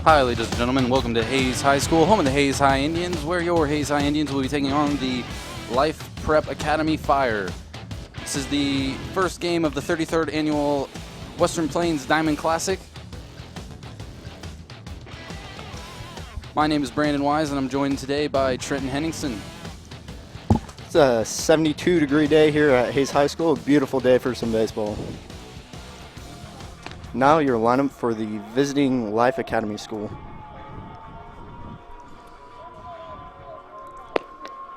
Hi, ladies and gentlemen. Welcome to Hayes High School, home of the Hayes High Indians, where your Hayes High Indians will be taking on the Life Prep Academy Fire. This is the first game of the 33rd Annual Western Plains Diamond Classic. My name is Brandon Wise, and I'm joined today by Trenton Henningsen. It's a 72-degree day here at Hayes High School. A beautiful day for some baseball. Now your lineup for the visiting Life Academy School.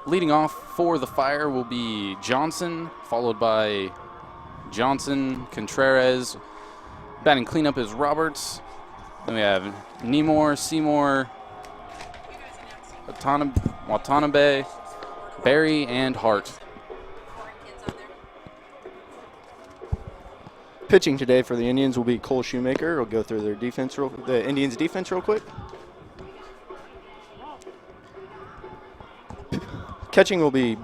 Leading off for the Fire will be Johnson, followed by Johnson, Contreras. Batting cleanup is Roberts. Then we have Nemore, Seymour, Watanabe, Barry, and Hart. Pitching today for the Indians will be Cole Shoemaker. We'll go through their defense, the Indians' defense real quick. Catching will be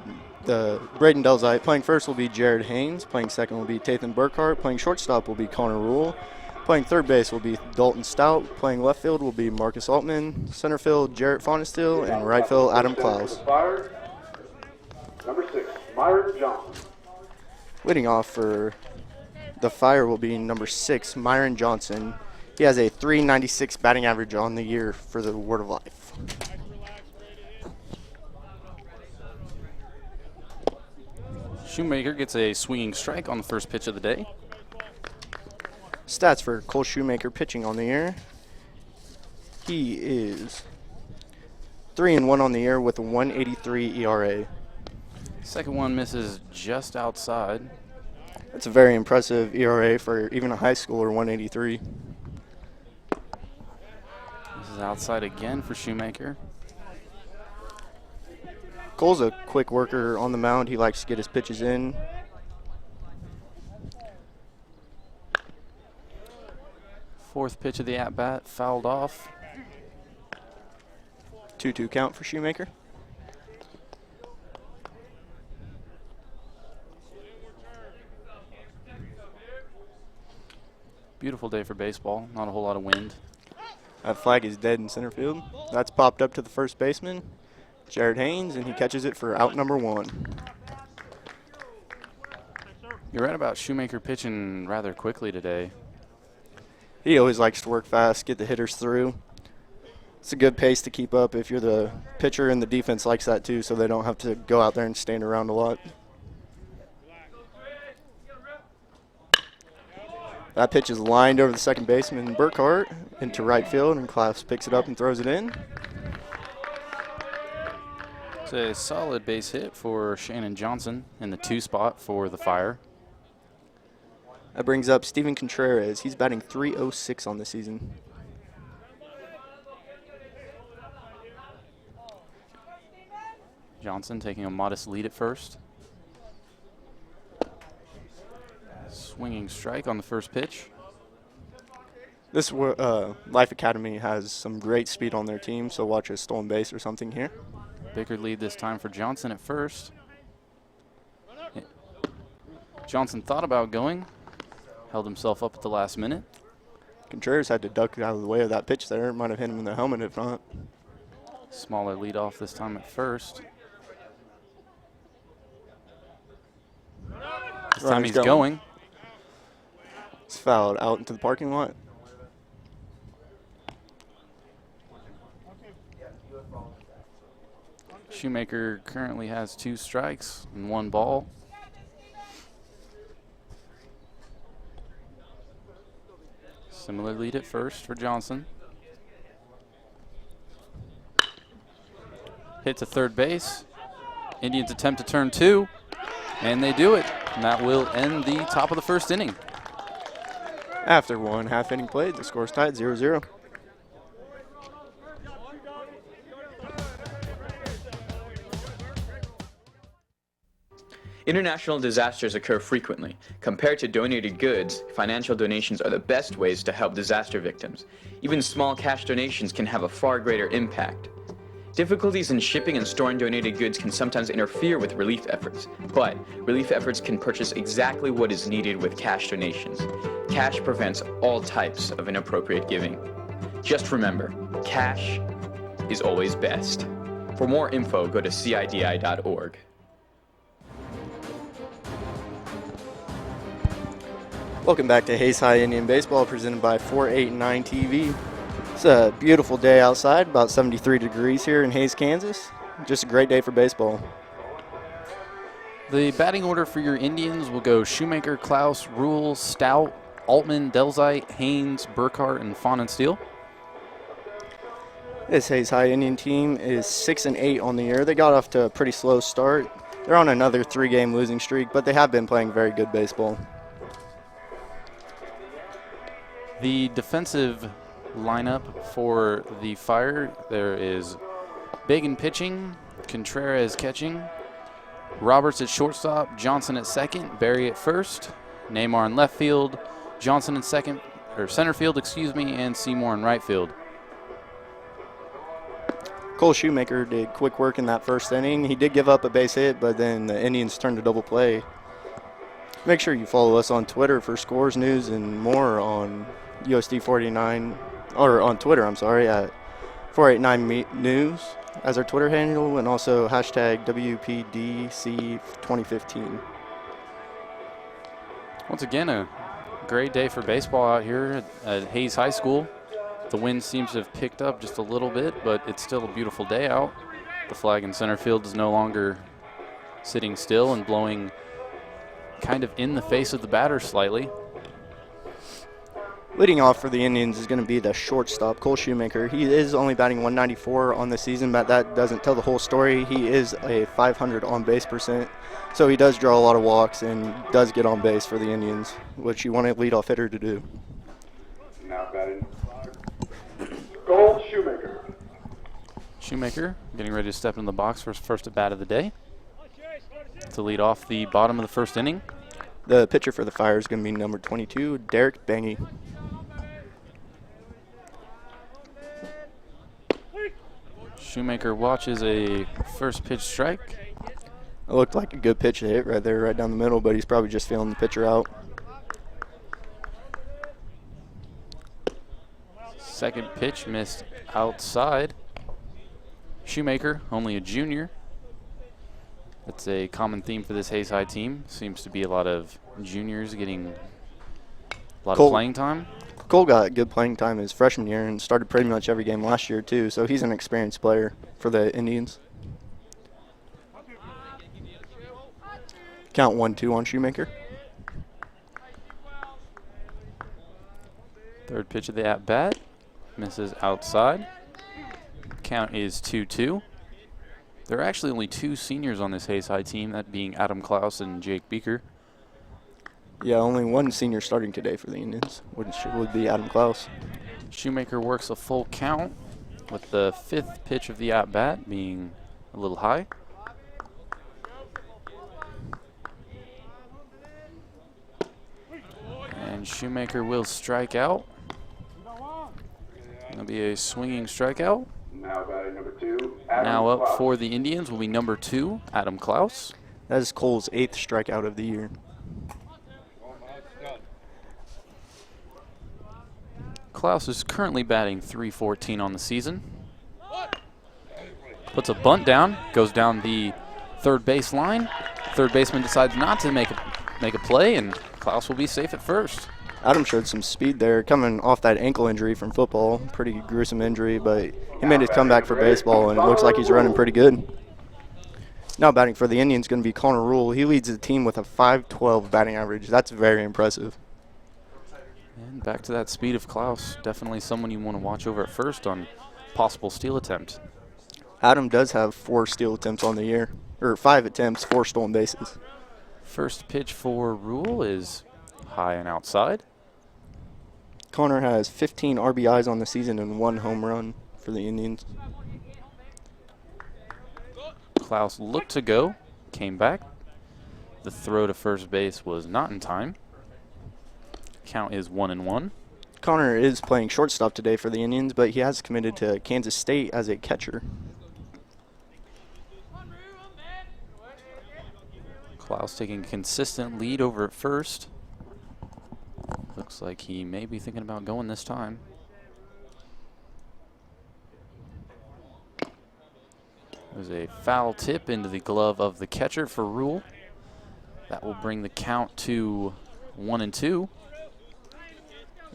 Braden Delzite. Playing first will be Jared Haynes. Playing second will be Tathan Burkhart. Playing shortstop will be Connor Rule. Playing third base will be Dalton Stout. Playing left field will be Marcus Altman. Center field, Jarrett Fonestill. And right field, Adam Klaus. Number 6, Myron Johnson. Leading off for the Fire will be number 6, Myron Johnson. He has a .396 batting average on the year for the Word of Life. Shoemaker gets a swinging strike on the first pitch of the day. Stats for Cole Shoemaker pitching on the year. He is 3-1 on the year with a 1.83 ERA. Second one misses just outside. That's a very impressive ERA for even a high schooler, 1.83. This is outside again for Shoemaker. Cole's a quick worker on the mound. He likes to get his pitches in. Fourth pitch of the at-bat, fouled off. 2-2 count for Shoemaker. Beautiful day for baseball, not a whole lot of wind. That flag is dead in center field. That's popped up to the first baseman, Jared Haynes, and he catches it for out number 1. You're right about Shoemaker pitching rather quickly today. He always likes to work fast, get the hitters through. It's a good pace to keep up if you're the pitcher, and the defense likes that too, so they don't have to go out there and stand around a lot. That pitch is lined over the second baseman, Burkhart, into right field, and Klaus picks it up and throws it in. It's a solid base hit for Shannon Johnson in the 2 spot for the Fire. That brings up Steven Contreras. He's batting .306 on the season. Johnson taking a modest lead at first. Swinging strike on the first pitch. This Life Academy has some great speed on their team, so watch a stolen base or something here. Bigger lead this time for Johnson at first. Johnson thought about going, held himself up at the last minute. Contreras had to duck out of the way of that pitch there. It might have hit him in the helmet if not. Smaller lead off this time at first. This time he's going. It's fouled out into the parking lot. Shoemaker currently has 2 strikes and 1 ball. Similar lead at first for Johnson. Hit to third base. Indians attempt to turn 2, and they do it. And that will end the top of the first inning. After 1 half inning played, the score's tied 0-0. International disasters occur frequently. Compared to donated goods, financial donations are the best ways to help disaster victims. Even small cash donations can have a far greater impact. Difficulties in shipping and storing donated goods can sometimes interfere with relief efforts, but relief efforts can purchase exactly what is needed with cash donations. Cash prevents all types of inappropriate giving. Just remember, cash is always best. For more info, go to CIDI.org. Welcome back to Hayes High Indian Baseball, presented by 489 TV. It's a beautiful day outside, about 73 degrees here in Hayes, Kansas. Just a great day for baseball. The batting order for your Indians will go Shoemaker, Klaus, Rule, Stout, Altman, Delzite, Haynes, Burkhart, and Fawn and Steele. This Hayes High Indian team is 6-8 on the year. They got off to a pretty slow start. They're on another 3-game losing streak, but they have been playing very good baseball. The defensive lineup for the Fire, there is Bagan pitching, Contreras catching, Roberts at shortstop, Johnson at second, Barry at first, Neymar in left field, Johnson in center field, and Seymour in right field. Cole Shoemaker did quick work in that first inning. He did give up a base hit, but then the Indians turned to double play. Make sure you follow us on Twitter for scores, news, and more on USD 49, or on Twitter, I'm sorry, at 489 News as our Twitter handle, and also hashtag WPDC 2015. Once again, a great day for baseball out here at Hayes High School. The wind seems to have picked up just a little bit, but it's still a beautiful day out. The flag in center field is no longer sitting still and blowing kind of in the face of the batter slightly. Leading off for the Indians is going to be the shortstop, Cole Shoemaker. He is only batting 194 on the season, but that doesn't tell the whole story. He is a 500 on-base percent, so he does draw a lot of walks and does get on base for the Indians, which you want a leadoff hitter to do. Now batting Cole Shoemaker. Shoemaker getting ready to step in the box for his first at bat of the day to lead off the bottom of the first inning. The pitcher for the Fire is going to be number 22, Derek Bangy. Shoemaker watches a first pitch strike. It looked like a good pitch to hit right there, right down the middle, but he's probably just feeling the pitcher out. Second pitch missed outside. Shoemaker, only a junior. That's a common theme for this Hayes High team. Seems to be a lot of juniors getting a lot of playing time. Cole got good playing time his freshman year and started pretty much every game last year too, so he's an experienced player for the Indians. Count 1-2 on Shoemaker. Third pitch of the at-bat. Misses outside. Count is 2-2. There are actually only two seniors on this Hayes High team, that being Adam Klaus and Jake Beaker. Yeah, only one senior starting today for the Indians, which would be Adam Klaus. Shoemaker works a full count with the fifth pitch of the at-bat being a little high. And Shoemaker will strike out. That'll be a swinging strikeout. Now batting number 2, Adam Now up Klaus. for the Indians will be number 2, Adam Klaus. That is Cole's 8th strikeout of the year. Klaus is currently batting .314 on the season. Puts a bunt down, goes down the third base line. Third baseman decides not to make a play, and Klaus will be safe at first. Adam showed some speed there, coming off that ankle injury from football. Pretty gruesome injury, but he made his comeback for baseball, and it looks like he's running pretty good. Now batting for the Indians is going to be Connor Rule. He leads the team with a .512 batting average. That's very impressive. And back to that speed of Klaus. Definitely someone you want to watch over at first on possible steal attempt. Adam does have 4 steal attempts on the year, or 5 attempts, 4 stolen bases. First pitch for Rule is high and outside. Connor has 15 RBIs on the season and 1 home run for the Indians. Klaus looked to go, came back. The throw to first base was not in time. Count is 1-1. Connor is playing shortstop today for the Indians, but he has committed to Kansas State as a catcher. Klaus taking a consistent lead over at first. Looks like he may be thinking about going this time. There's a foul tip into the glove of the catcher for Rule. That will bring the count to 1-2.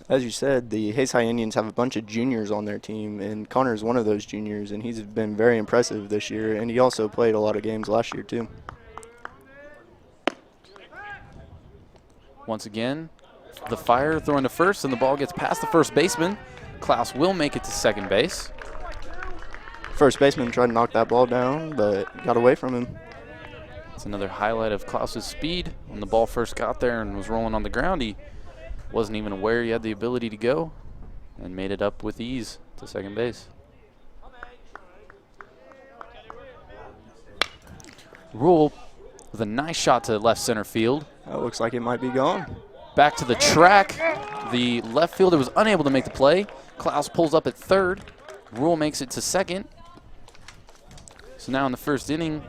As you said, the Hayes High Indians have a bunch of juniors on their team, and Connor is one of those juniors, and he's been very impressive this year, and he also played a lot of games last year too. Once again, the Fire throwing to first, and the ball gets past the first baseman. Klaus will make it to second base. First baseman tried to knock that ball down, but got away from him. It's another highlight of Klaus's speed. When the ball first got there and was rolling on the ground, he wasn't even aware he had the ability to go and made it up with ease to second base. Rule with a nice shot to left center field. That looks like it might be gone. Back to the track. The left fielder was unable to make the play. Klaus pulls up at third. Rule makes it to second. So now in the first inning,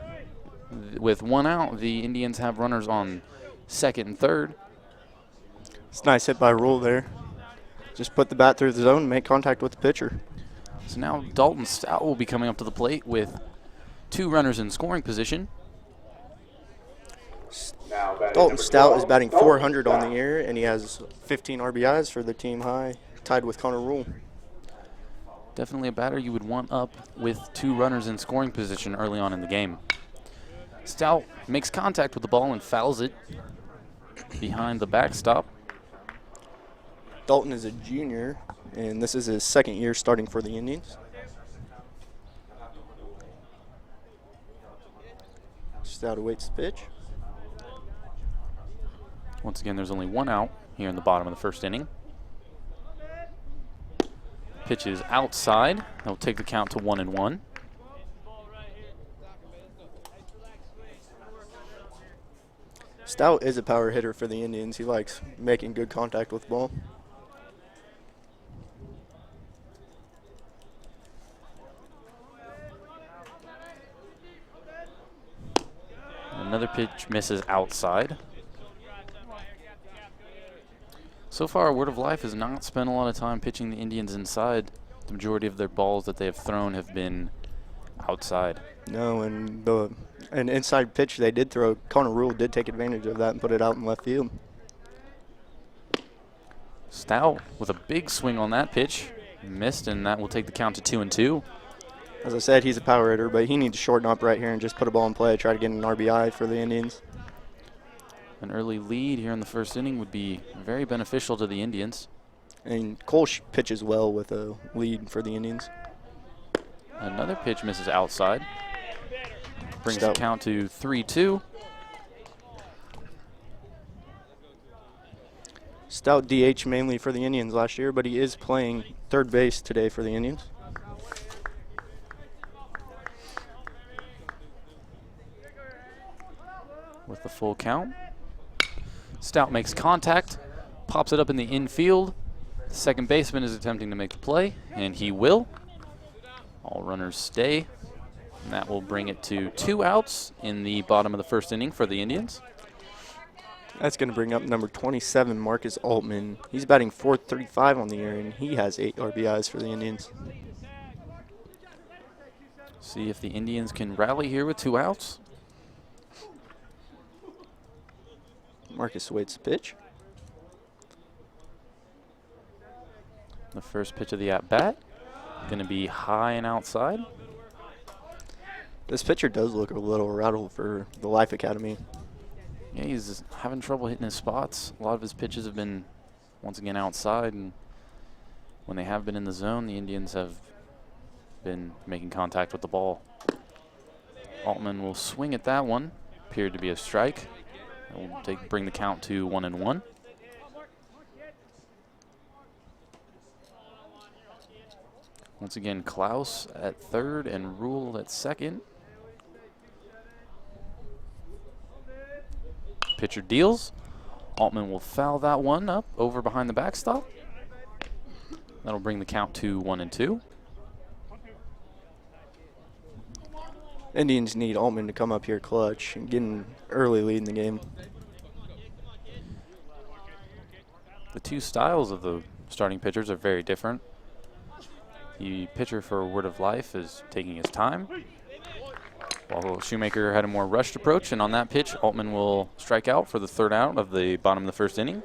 with one out, the Indians have runners on second and third. It's a nice hit by Rule there. Just put the bat through the zone and make contact with the pitcher. So now Dalton Stout will be coming up to the plate with 2 runners in scoring position. Now batting Dalton number Stout 12, is batting Dalton 400 on Stout. the year, and he has 15 RBIs for the team high, tied with Connor Rule. Definitely a batter you would want up with 2 runners in scoring position early on in the game. Stout makes contact with the ball and fouls it behind the backstop. Dalton is a junior, and this is his second year starting for the Indians. Stout awaits the pitch. Once again, there's only 1 out here in the bottom of the first inning. Pitch is outside. They'll take the count to 1-1. Stout is a power hitter for the Indians. He likes making good contact with the ball. Another pitch misses outside. So far, Word of Life has not spent a lot of time pitching the Indians inside. The majority of their balls that they have thrown have been outside. No, and an inside pitch they did throw, Connor Rule did take advantage of that and put it out in left field. Stout with a big swing on that pitch. Missed, and that will take the count to 2-2. As I said, he's a power hitter, but he needs to shorten up right here and just put a ball in play, try to get an RBI for the Indians. An early lead here in the first inning would be very beneficial to the Indians. And Cole pitches well with a lead for the Indians. Another pitch misses outside. Brings the Stout. count to 3-2. Stout DH mainly for the Indians last year, but he is playing third base today for the Indians. With the full count. Stout makes contact, pops it up in the infield. The second baseman is attempting to make the play, and he will. All runners stay, and that will bring it to 2 outs in the bottom of the first inning for the Indians. That's going to bring up number 27, Marcus Altman. He's batting .435 on the year, and he has 8 RBIs for the Indians. See if the Indians can rally here with 2 outs. Marcus waits the pitch. The first pitch of the at-bat, going to be high and outside. This pitcher does look a little rattled for the Life Academy. Yeah, he's having trouble hitting his spots. A lot of his pitches have been, once again, outside, and when they have been in the zone, the Indians have been making contact with the ball. Altman will swing at that one. Appeared to be a strike. That will bring the count to 1-1. Once again, Klaus at third and Rule at second. Pitcher deals. Altman will foul that one up over behind the backstop. That'll bring the count to 1-2. Indians need Altman to come up here clutch and get an early lead in the game. The 2 styles of the starting pitchers are very different. The pitcher for Word of Life is taking his time. While Shoemaker had a more rushed approach, and on that pitch, Altman will strike out for the third out of the bottom of the first inning.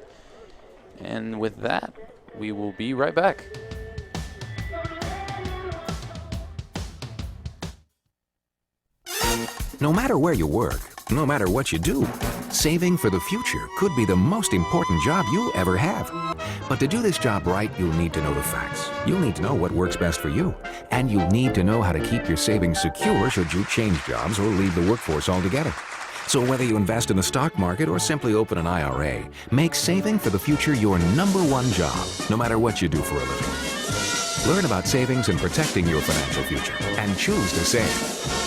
And with that, we will be right back. No matter where you work, no matter what you do, saving for the future could be the most important job you'll ever have. But to do this job right, you'll need to know the facts. You'll need to know what works best for you. And you'll need to know how to keep your savings secure should you change jobs or leave the workforce altogether. So whether you invest in the stock market or simply open an IRA, make saving for the future your #1 job, no matter what you do for a living. Learn about savings and protecting your financial future, and choose to save.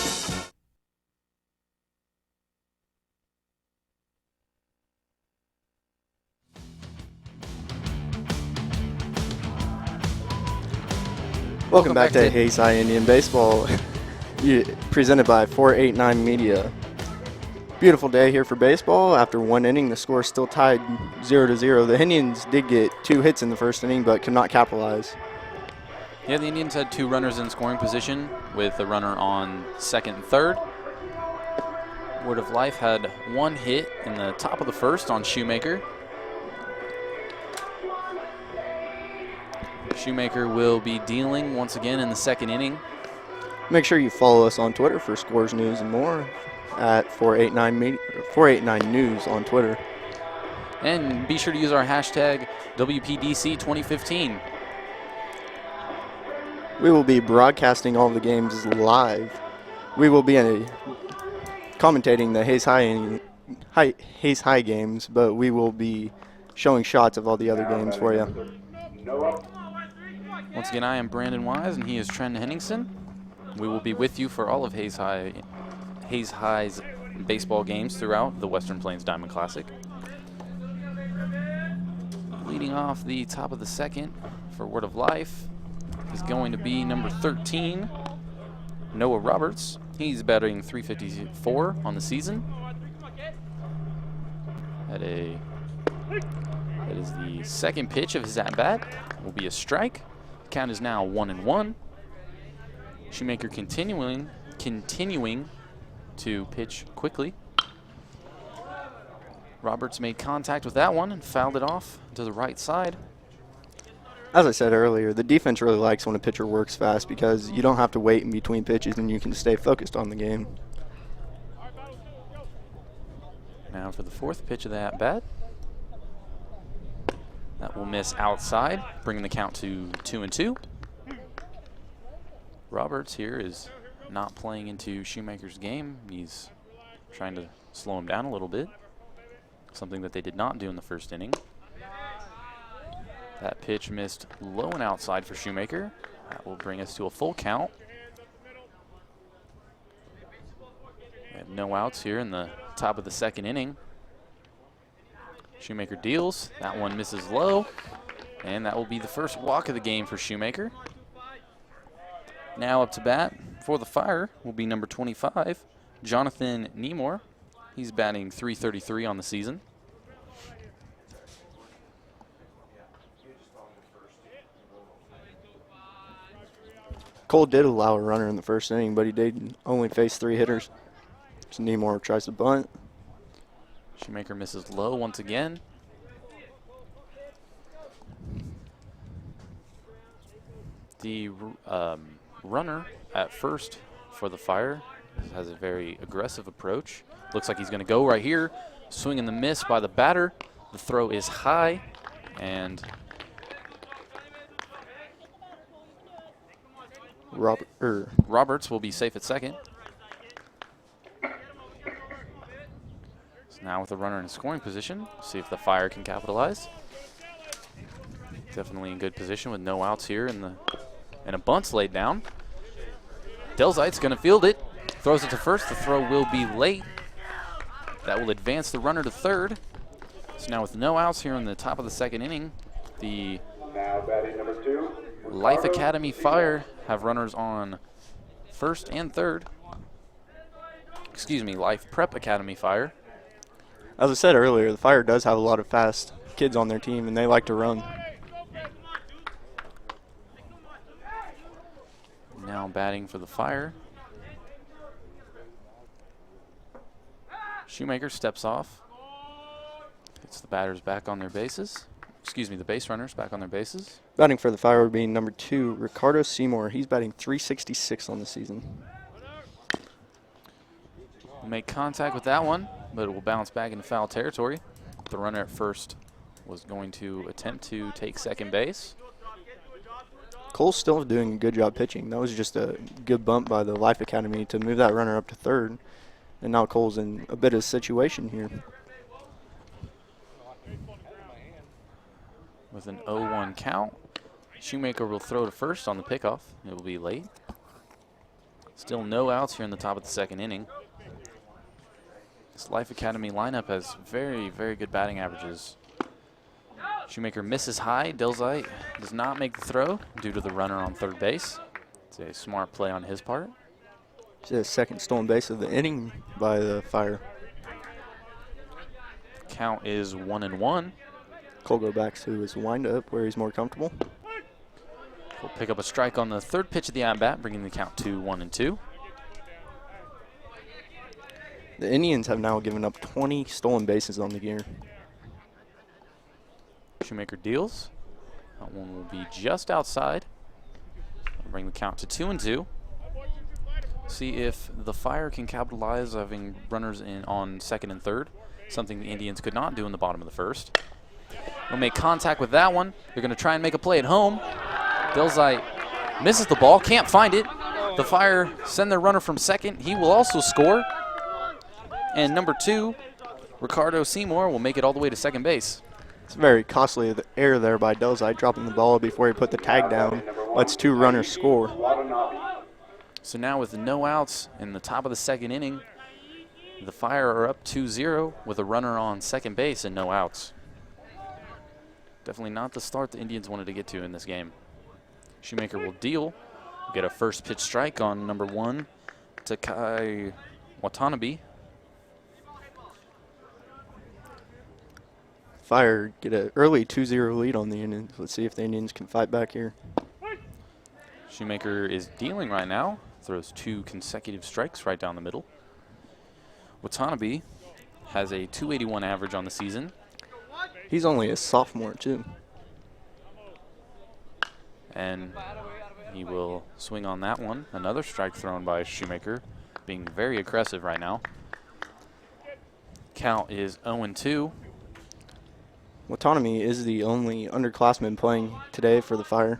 Welcome back to Hayes High Indian Baseball, presented by 489 Media. Beautiful day here for baseball. After one inning, the score is still tied 0-0. The Indians did get 2 hits in the first inning, but could not capitalize. Yeah, the Indians had 2 runners in scoring position with a runner on second and third. Word of Life had 1 hit in the top of the first on Shoemaker. Shoemaker will be dealing once again in the second inning. Make sure you follow us on Twitter for scores, news, and more at 489 News on Twitter. And be sure to use our hashtag WPDC2015. We will be broadcasting all of the games live. We will be commentating the Hayes High games, but we will be showing shots of all the other games for you. Noah. Once again, I am Brandon Wise, and he is Trent Henningsen. We will be with you for all of Hayes High's baseball games throughout the Western Plains Diamond Classic. Leading off the top of the second for Word of Life is going to be number 13, Noah Roberts. He's batting .354 on the season. That is the second pitch of his at-bat. Will be a strike. Count is now 1-1. Shoemaker continuing to pitch quickly. Roberts made contact with that one and fouled it off to the right side. As I said earlier, the defense really likes when a pitcher works fast because you don't have to wait in between pitches and you can stay focused on the game. Now for the fourth pitch of the at-bat. That will miss outside, bringing the count to 2-2. Roberts here is not playing into Shoemaker's game. He's trying to slow him down a little bit, something that they did not do in the first inning. That pitch missed low and outside for Shoemaker. That will bring us to a full count. We have no outs here in the top of the second inning. Shoemaker deals. That one misses low, and that will be the first walk of the game for Shoemaker. Now up to bat for the Fire will be number 25, Jonathan Nemore. He's batting .333 on the season. Cole did allow a runner in the first inning, but he did only face 3 hitters. So Nemore tries to bunt. Shoemaker misses low once again. The runner at first for the Fire has a very aggressive approach. Looks like he's going to go right here. Swing and the miss by the batter. The throw is high, and Roberts will be safe at second. So now with a runner in scoring position, see if the Fire can capitalize. Definitely in good position with no outs here, and a bunt's laid down. Delzite's going to field it. Throws it to first. The throw will be late. That will advance the runner to third. So now with no outs here in the top of the second inning, the Now batting number 2. Life Academy Fire have runners on first and third. Excuse me, Life Prep Academy Fire. As I said earlier, the Fire does have a lot of fast kids on their team, and they like to run. Now batting for the Fire Shoemaker steps off. Gets the batters back on their bases. Excuse me, the base runners back on their bases. Batting for the Fire would be number 2, Ricardo Seymour. He's batting .366 on the season. Will make contact with that one, but it will bounce back into foul territory. The runner at first was going to attempt to take second base. Cole's still doing a good job pitching. That was just a good bump by the Life Academy to move that runner up to third. And now Cole's in a bit of a situation here. With an 0-1 count, Shoemaker will throw to first on the pickoff. It will be late. Still no outs here in the top of the second inning. This Life Academy lineup has very, very good batting averages. Shoemaker misses high. Delzite does not make the throw due to the runner on third base. It's a smart play on his part. It's the second stolen base of the inning by the Fire. Count is 1-1. Cole go back to his windup where he's more comfortable. We'll pick up a strike on the third pitch of the at-bat, bringing the count to 1-2. The Indians have now given up 20 stolen bases on the year. Shoemaker deals. That one will be just outside. We'll bring the count to 2-2. See if the Fire can capitalize having runners in on second and third, something the Indians could not do in the bottom of the first. We'll make contact with that one. They're going to try and make a play at home. Delzite misses the ball, can't find it. The Fire send their runner from second. He will also score. And number 2, Ricardo Seymour, will make it all the way to second base. It's very costly error there by Delzite, dropping the ball before he put the tag down. Lets 2 runners score. So now with no outs in the top of the second inning, the Fire are up 2-0 with a runner on second base and no outs. Definitely not the start the Indians wanted to get to in this game. Shoemaker will deal. We'll get a first pitch strike on number 1, Takai Watanabe. Fire get an early 2-0 lead on the Indians. Let's see if the Indians can fight back here. Shoemaker is dealing right now. Throws 2 consecutive strikes right down the middle. Watanabe has a .281 average on the season. He's only a sophomore, too. And he will swing on that one. Another strike thrown by Shoemaker, being very aggressive right now. Count is 0-2. Watanabe is the only underclassman playing today for the Fire.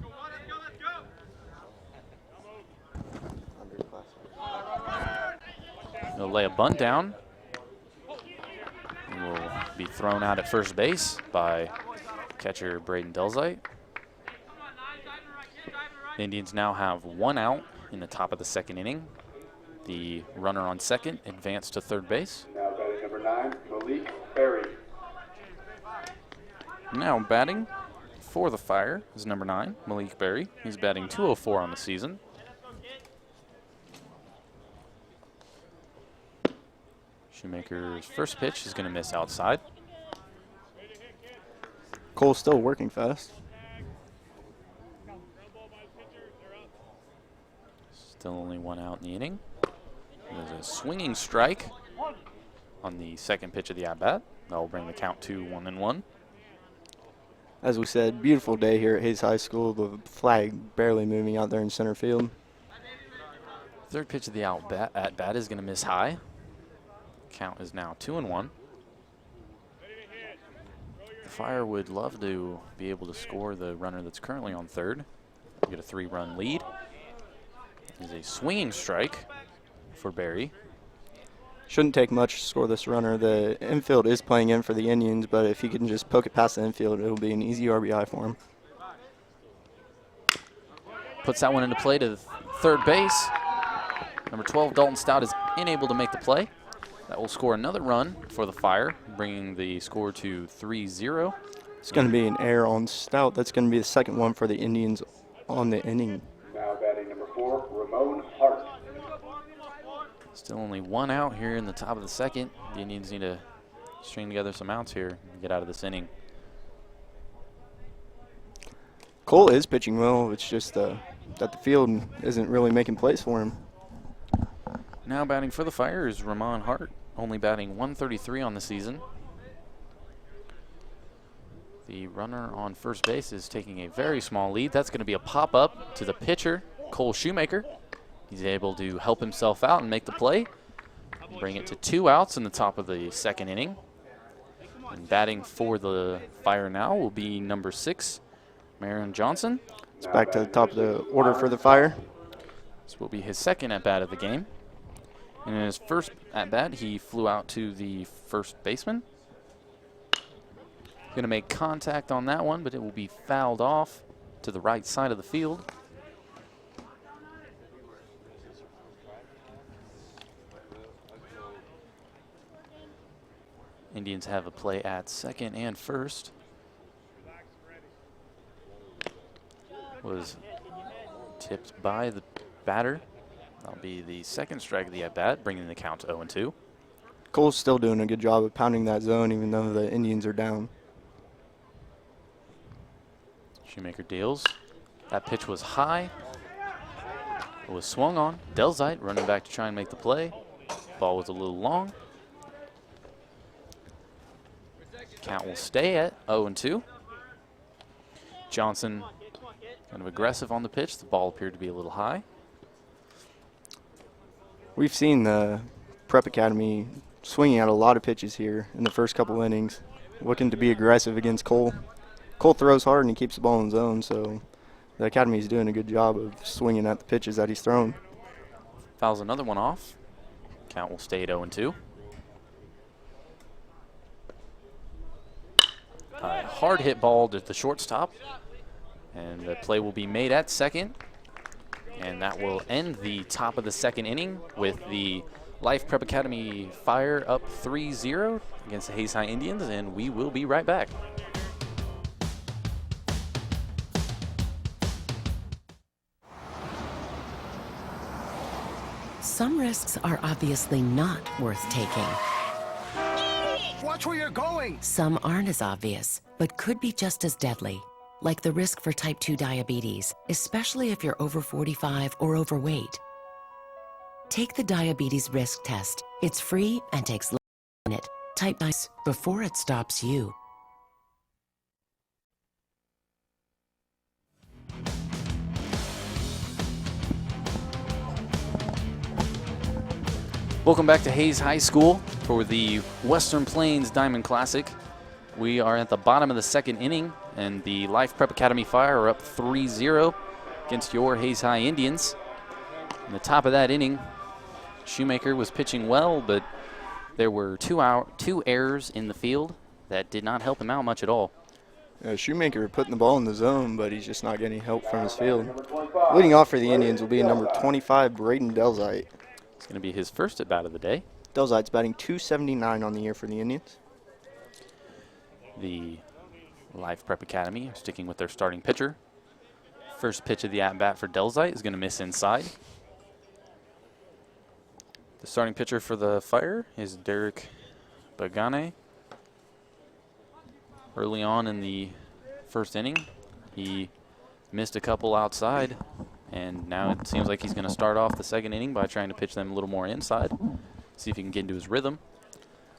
He'll lay a bunt down. He will be thrown out at first base by catcher Braden Delzite. The Indians now have 1 out in the top of the second inning. The runner on second advanced to third base. Now batting number 9, Malik Berry. Now batting for the Fire is number 9, Malik Berry. He's batting .204 on the season. Shoemaker's first pitch is going to miss outside. Cole's still working fast. Still only 1 out in the inning. There's a swinging strike on the second pitch of the at-bat. That will bring the count to 1-1. As we said, beautiful day here at Hayes High School. The flag barely moving out there in center field. Third pitch of the at-bat is going to miss high. Count is now 2-1. The Fire would love to be able to score the runner that's currently on third. Get a 3-run lead. Is a swinging strike for Berry. Shouldn't take much to score this runner. The infield is playing in for the Indians, but if he can just poke it past the infield, it'll be an easy RBI for him. Puts that one into play to third base. Number 12, Dalton Stout, is unable to make the play. That will score another run for the Fire, bringing the score to 3-0. It's going to be an error on Stout. That's going to be the second one for the Indians on the inning. Now batting number 4, Ramon Hart. Still only 1 out here in the top of the second. The Indians need to string together some outs here and get out of this inning. Cole is pitching well. It's just that the field isn't really making plays for him. Now batting for the Fire is Ramon Hart. only batting 133 on the season. The runner on first base is taking a very small lead. That's going to be a pop-up to the pitcher, Cole Shoemaker. He's able to help himself out and make the play. Bring it to 2 outs in the top of the second inning. And batting for the Fire now will be number 6, Marion Johnson. It's back to the top of the order for the Fire. This will be his second at-bat of the game. And in his first at-bat, he flew out to the first baseman. Going to make contact on that one, but it will be fouled off to the right side of the field. Indians have a play at second and first. Was tipped by the batter. That'll be the second strike of the at-bat, bringing the count to 0-2. Cole's still doing a good job of pounding that zone even though the Indians are down. Shoemaker deals. That pitch was high. It was swung on. Delzite running back to try and make the play. Ball was a little long. Count will stay at 0-2. Johnson kind of aggressive on the pitch. The ball appeared to be a little high. We've seen the Prep Academy swinging at a lot of pitches here in the first couple innings, looking to be aggressive against Cole. Cole throws hard and he keeps the ball in zone, so the Academy is doing a good job of swinging at the pitches that he's thrown. Fouls another one off. Count will stay at 0-2. A hard hit ball to the shortstop, and the play will be made at second. And that will end the top of the second inning with the Life Prep Academy Fire up 3-0 against the Hayes High Indians, and we will be right back. Some risks are obviously not worth taking. Watch where you're going! Some aren't as obvious, but could be just as deadly. Like the risk for type 2 diabetes, especially if you're over 45 or overweight. Take the diabetes risk test. It's free and takes less than a minute. Type 9 before it stops you. Welcome back to Hayes High School for the Western Plains Diamond Classic. We are at the bottom of the second inning, and the Life Prep Academy Fire are up 3-0 against your Hayes High Indians. In the top of that inning, Shoemaker was pitching well, but there were two errors in the field that did not help him out much at all. Shoemaker putting the ball in the zone, but he's just not getting help from his field. Leading off for the Indians will be number 25, Braden Delzite. It's going to be his first at-bat of the day. Delzite's batting .279 on the year for the Indians. The Life Prep Academy are sticking with their starting pitcher. First pitch of the at-bat for Delzite is going to miss inside. The starting pitcher for the Fire is Derek Bagane. Early on in the first inning, he missed a couple outside, and now it seems like he's going to start off the second inning by trying to pitch them a little more inside, see if he can get into his rhythm.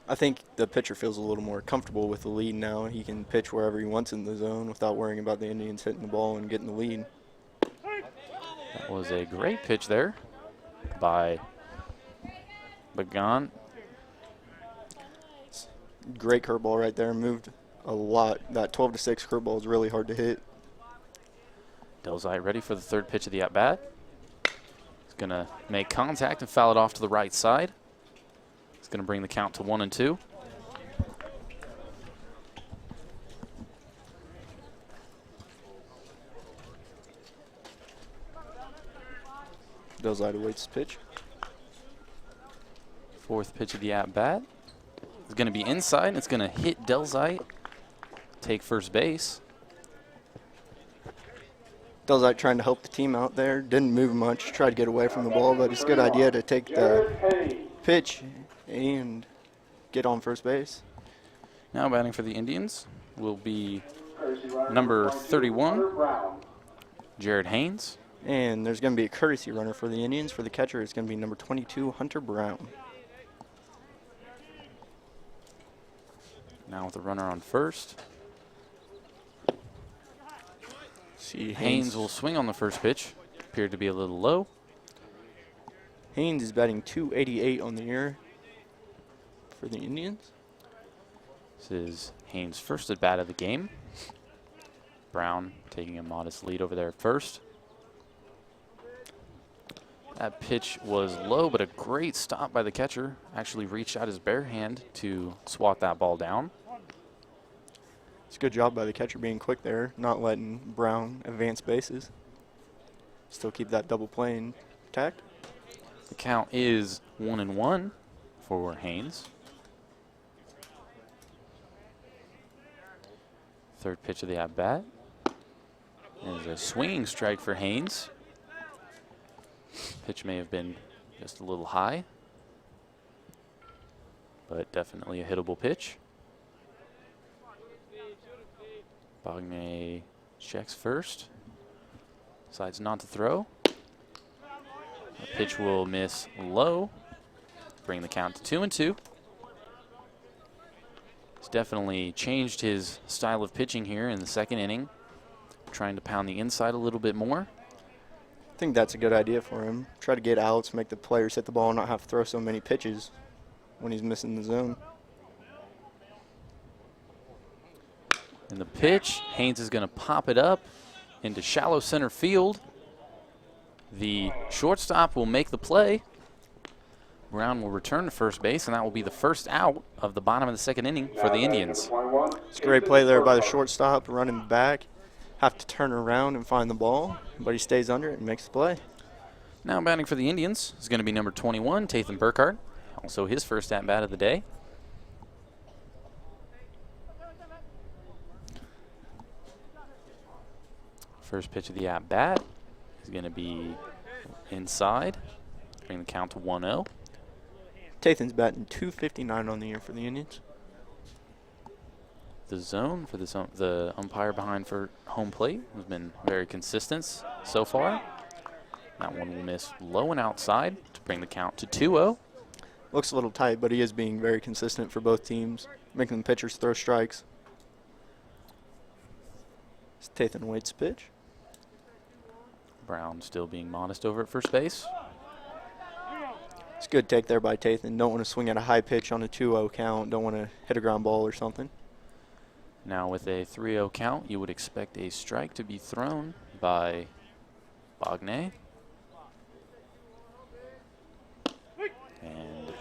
I think the pitcher feels a little more comfortable with the lead now. He can pitch wherever he wants in the zone without worrying about the Indians hitting the ball and getting the lead. That was a great pitch there by Bagan. Great curveball right there, moved a lot. That 12-6 curveball is really hard to hit. Delzite ready for the third pitch of the at-bat. He's going to make contact and foul it off to the right side. It's going to bring the count to 1-2. Delzite awaits his pitch. Fourth pitch of the at-bat. It's going to be inside, and it's going to hit Delzite. Take first base. Delzite trying to help the team out there. Didn't move much, tried to get away from the ball, but it's a good idea to take the pitch and get on first base. Now batting for the Indians will be number 31, Jared Haynes. And there's going to be a courtesy runner for the Indians. For the catcher, it's going to be number 22, Hunter Brown. Now with the runner on first. See, Haynes will swing on the first pitch. Appeared to be a little low. Haynes is batting .288 on the year for the Indians. This is Haynes' first at bat of the game. Brown taking a modest lead over there at first. That pitch was low, but a great stop by the catcher. Actually reached out his bare hand to swat that ball down. It's a good job by the catcher being quick there, not letting Brown advance bases. Still keep that double play intact. The count is 1-1 for Haynes. Third pitch of the at-bat. There's a swinging strike for Haynes. Pitch may have been just a little high, but definitely a hittable pitch. Bagne checks first. Decides not to throw. The pitch will miss low. Bring the count to 2-2. He's definitely changed his style of pitching here in the second inning. Trying to pound the inside a little bit more. I think that's a good idea for him. Try to get outs, make the players hit the ball, and not have to throw so many pitches when he's missing the zone. And the pitch, Haynes is going to pop it up into shallow center field. The shortstop will make the play. Brown will return to first base, and that will be the first out of the bottom of the second inning for the Indians. It's a great play there by the shortstop, running back. Have to turn around and find the ball, but he stays under it and makes the play. Now batting for the Indians is going to be number 21, Tathan Burkhart. Also his first at-bat of the day. First pitch of the at-bat is going to be inside. Bring the count to 1-0. Tathan's batting .259 on the year for the Indians. The zone for the umpire behind for home plate has been very consistent so far. That one will miss low and outside to bring the count to 2-0. Looks a little tight, but he is being very consistent for both teams, making the pitchers throw strikes. It's Tathan waits pitch. Brown still being modest over at first base. It's a good take there by Tathan. Don't want to swing at a high pitch on a 2-0 count. Don't want to hit a ground ball or something. Now with a 3-0 count, you would expect a strike to be thrown by Bagne. And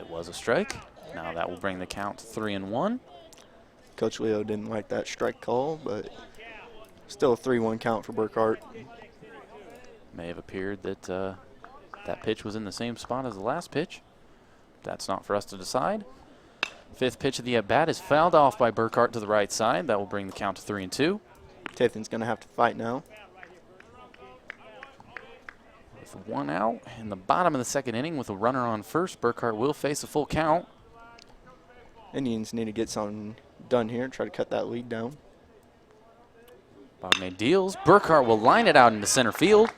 it was a strike. Now that will bring the count to 3-1. Coach Leo didn't like that strike call, but still a 3-1 count for Burkhart. May have appeared that that pitch was in the same spot as the last pitch. That's not for us to decide. Fifth pitch of the at-bat is fouled off by Burkhart to the right side. That will bring the count to 3-2. Tathan's going to have to fight now. With one out in the bottom of the second inning with a runner on first, Burkhart will face a full count. Indians need to get something done here, try to cut that lead down. Bagne deals. Burkhart will line it out into center field,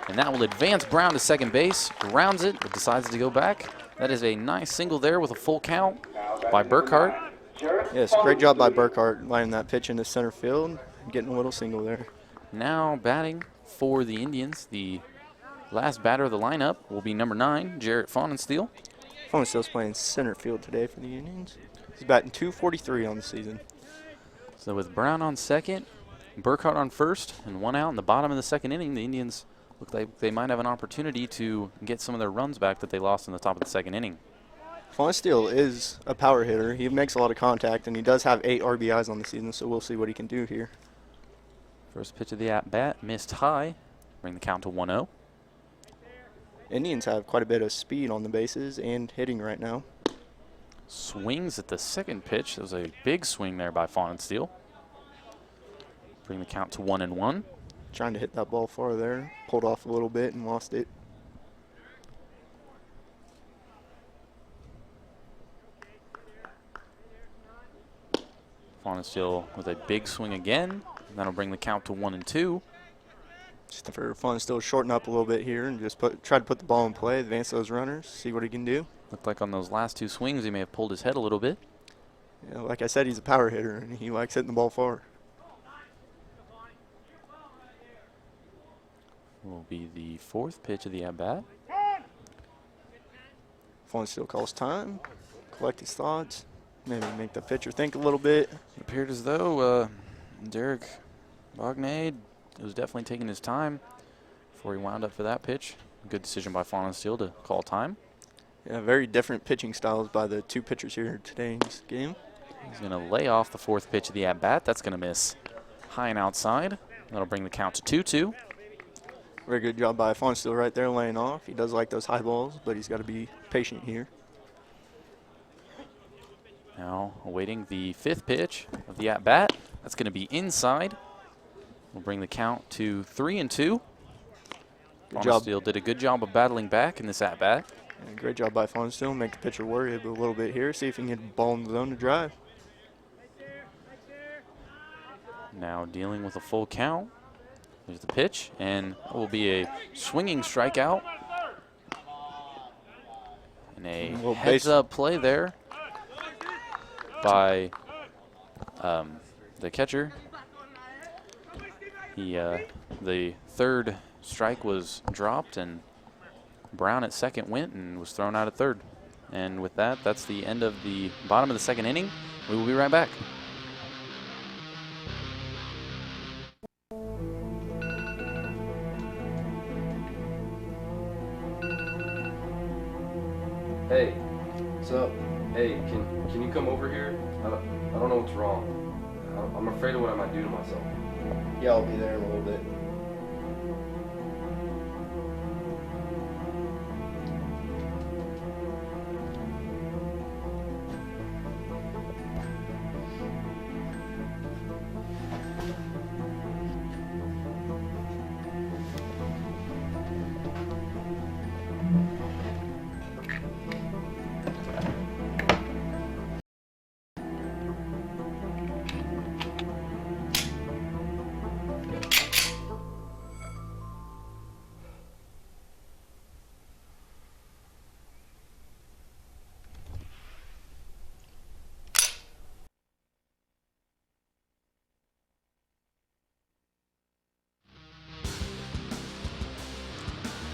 and that will advance Brown to second base. Grounds it, but decides to go back. That is a nice single there with a full count by Burkhart. Yes, great job by Burkhart lining that pitch into center field, getting a little single there. Now batting for the Indians, the last batter of the lineup will be number 9, Jarrett Faunensteel. Faunensteel's playing center field today for the Indians. He's batting .243 on the season. So with Brown on second, Burkhart on first, and one out in the bottom of the second inning, the Indians look like they might have an opportunity to get some of their runs back that they lost in the top of the second inning. Faunensteel is a power hitter. He makes a lot of contact, and he does have 8 RBIs on the season, so we'll see what he can do here. First pitch of the at-bat, missed high. Bring the count to 1-0. Indians have quite a bit of speed on the bases and hitting right now. Swings at the second pitch. There was a big swing there by Faunensteel. Bring the count to 1-1. Trying to hit that ball far there. Pulled off a little bit and lost it. Faunensteel with a big swing again. That'll bring the count to 1-2. Just for Faunensteel to shorten up a little bit here and just try to put the ball in play, advance those runners, see what he can do. Looked like on those last two swings he may have pulled his head a little bit. Yeah, like I said, he's a power hitter, and he likes hitting the ball far. Will be the 4th pitch of the at-bat. Phoenstiel calls time, collect his thoughts, maybe make the pitcher think a little bit. It appeared as though Derek Bognade was definitely taking his time before he wound up for that pitch. Good decision by Phoenstiel to call time. Yeah, very different pitching styles by the two pitchers here in today's game. He's going to lay off the 4th pitch of the at-bat. That's going to miss high and outside. That'll bring the count to 2-2. Very good job by Phoenstiel right there laying off. He does like those high balls, but he's got to be patient here. Now awaiting the 5th pitch of the at-bat. That's going to be inside. We'll bring the count to 3-2. Phoenstiel did a good job of battling back in this at-bat. Yeah, great job by Phoenstiel. Make the pitcher worry a little bit here. See if he can get the ball in the zone to drive. Now dealing with a full count. There's the pitch, and it will be a swinging strikeout. And a heads-up play there by the catcher. The 3rd strike was dropped, and Brown at 2nd went and was thrown out at 3rd. And with that, that's the end of the bottom of the 2nd inning. We will be right back. Hey, what's up? Hey, can you come over here? I don't know what's wrong. I'm afraid of what I might do to myself. Yeah, I'll be there in a little bit.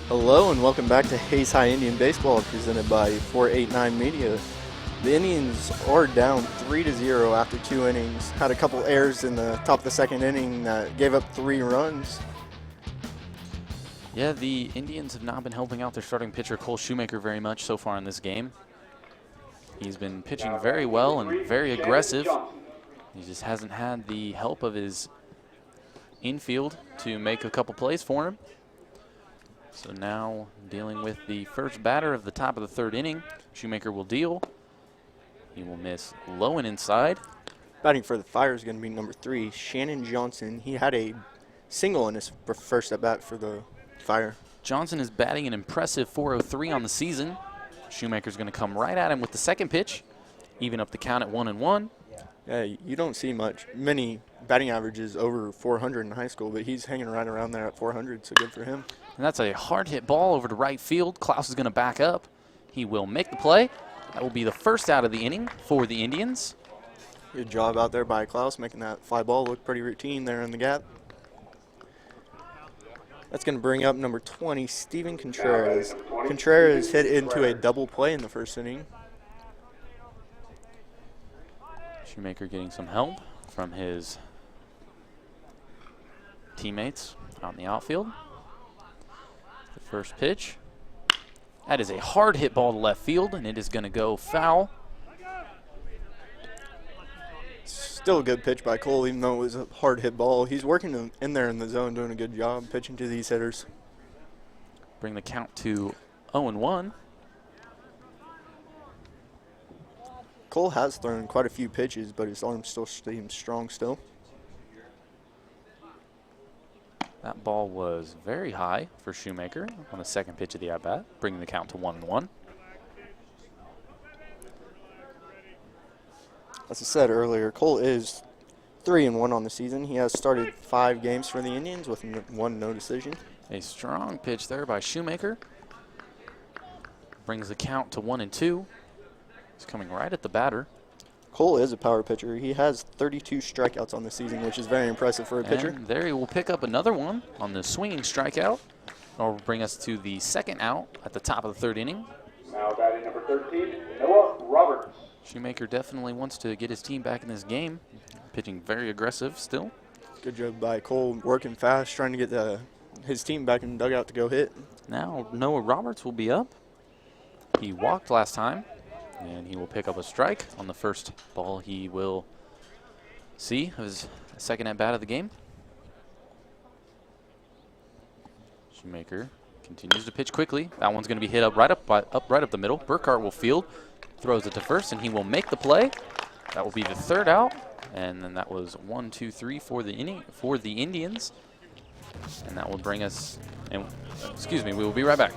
Hello and welcome back to Hayes High Indian Baseball, presented by 489 Media. The Indians are down 3-0 after 2 innings. Had a couple errors in the top of the 2nd inning that gave up 3 runs. Yeah, the Indians have not been helping out their starting pitcher, Cole Shoemaker, very much so far in this game. He's been pitching very well and very aggressive. He just hasn't had the help of his infield to make a couple plays for him. So now dealing with the first batter of the top of the 3rd inning. Shoemaker will deal. He will miss low and inside. Batting for the Fire is going to be number 3, Shannon Johnson. He had a single in his first at bat for the Fire. Johnson is batting an impressive .403 on the season. Shoemaker's going to come right at him with the 2nd pitch, even up the count at 1-1. Yeah, you don't see many batting averages over 400 in high school, but he's hanging right around there at 400, so good for him. And that's a hard hit ball over to right field. Klaus is going to back up. He will make the play. That will be the first out of the inning for the Indians. Good job out there by Klaus, making that fly ball look pretty routine there in the gap. That's going to bring up number 20, Steven Contreras. Contreras hit into a double play in the 1st inning. Shoemaker getting some help from his teammates out in the outfield. The first pitch. That is a hard hit ball to left field, and it is going to go foul. Still a good pitch by Cole, even though it was a hard hit ball. He's working in there in the zone, doing a good job pitching to these hitters. Bring the count to 0-1. Cole has thrown quite a few pitches, but his arm still seems strong still. That ball was very high for Shoemaker on the 2nd pitch of the at-bat, bringing the count to 1-1. As I said earlier, Cole is 3-1 on the season. He has started 5 games for the Indians with 1 no decision. A strong pitch there by Shoemaker. Brings the count to 1-2. He's coming right at the batter. Cole is a power pitcher. He has 32 strikeouts on the season, which is very impressive for a pitcher. And there he will pick up another one on the swinging strikeout. That'll bring us to the second out at the top of the third inning. Now batting number 13, Noah Roberts. Shoemaker definitely wants to get his team back in this game. Pitching very aggressive still. Good job by Cole, working fast, trying to get his team back in the dugout to go hit. Now Noah Roberts will be up. He walked last time, and he will pick up a strike on the first ball he will see of his second at bat of the game. Shoemaker continues to pitch quickly. That one's going to be hit right up the middle. Burkhart will field, throws it to first, and he will make the play. That will be the third out, and then that was 1, 2, 3 for the Indians, and that will bring us. And excuse me, we will be right back.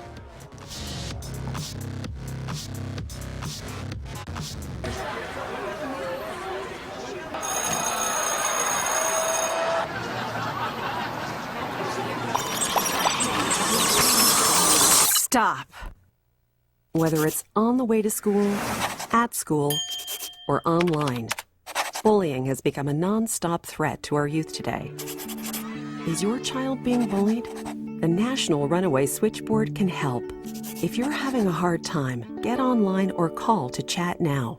Stop. Whether it's on the way to school, at school, or online, bullying has become a non-stop threat to our youth today. Is your child being bullied? The National Runaway Switchboard can help. If you're having a hard time, get online or call to chat now.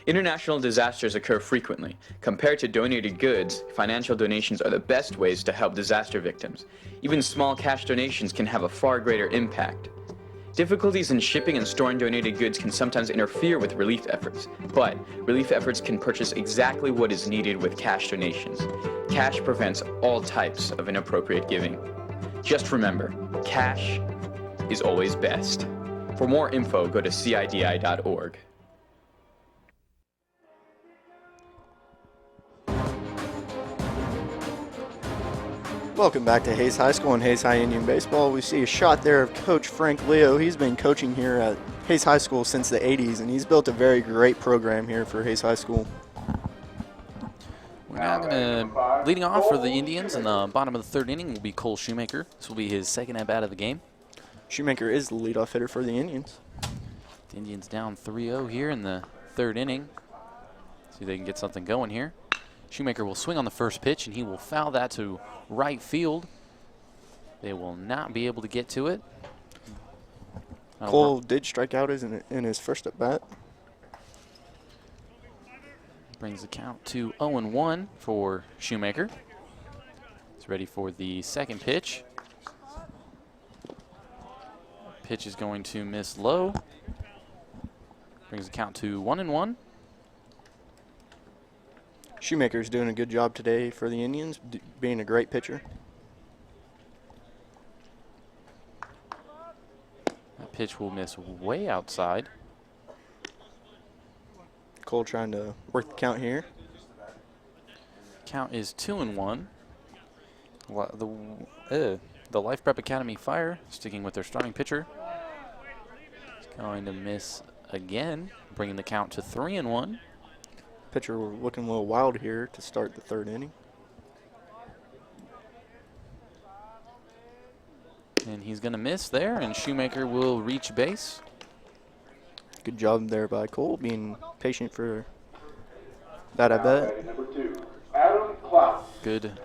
International disasters occur frequently. Compared to donated goods, financial donations are the best ways to help disaster victims. Even small cash donations can have a far greater impact. Difficulties in shipping and storing donated goods can sometimes interfere with relief efforts, but relief efforts can purchase exactly what is needed with cash donations. Cash prevents all types of inappropriate giving. Just remember, cash is always best. For more info, go to CIDI.org. Welcome back to Hayes High School and Hayes High Indian Baseball. We see a shot there of Coach Frank Leo. He's been coaching here at Hayes High School since the 80s, and he's built a very great program here for Hayes High School. We're now going to, leading off for the Indians in the bottom of the third inning will be Cole Shoemaker. This will be his second at-bat of the game. Shoemaker is the leadoff hitter for the Indians. The Indians down 3-0 here in the third inning. See if they can get something going here. Shoemaker will swing on the first pitch, and he will foul that to right field. They will not be able to get to it. Cole did strike out in his first at bat. Brings the count to 0-1 for Shoemaker. He's ready for the second pitch. Pitch is going to miss low. Brings the count to 1-1. Shoemaker's doing a good job today for the Indians, being a great pitcher. That pitch will miss way outside. Cole trying to work the count here. Count is 2-1. The Life Prep Academy Fire sticking with their starting pitcher. He's going to miss again, bringing the count to 3-1. Pitcher looking a little wild here to start the third inning. And he's going to miss there, and Shoemaker will reach base. Good job there by Cole, being patient for that, I bet. Number 2, Adam Klaus. Good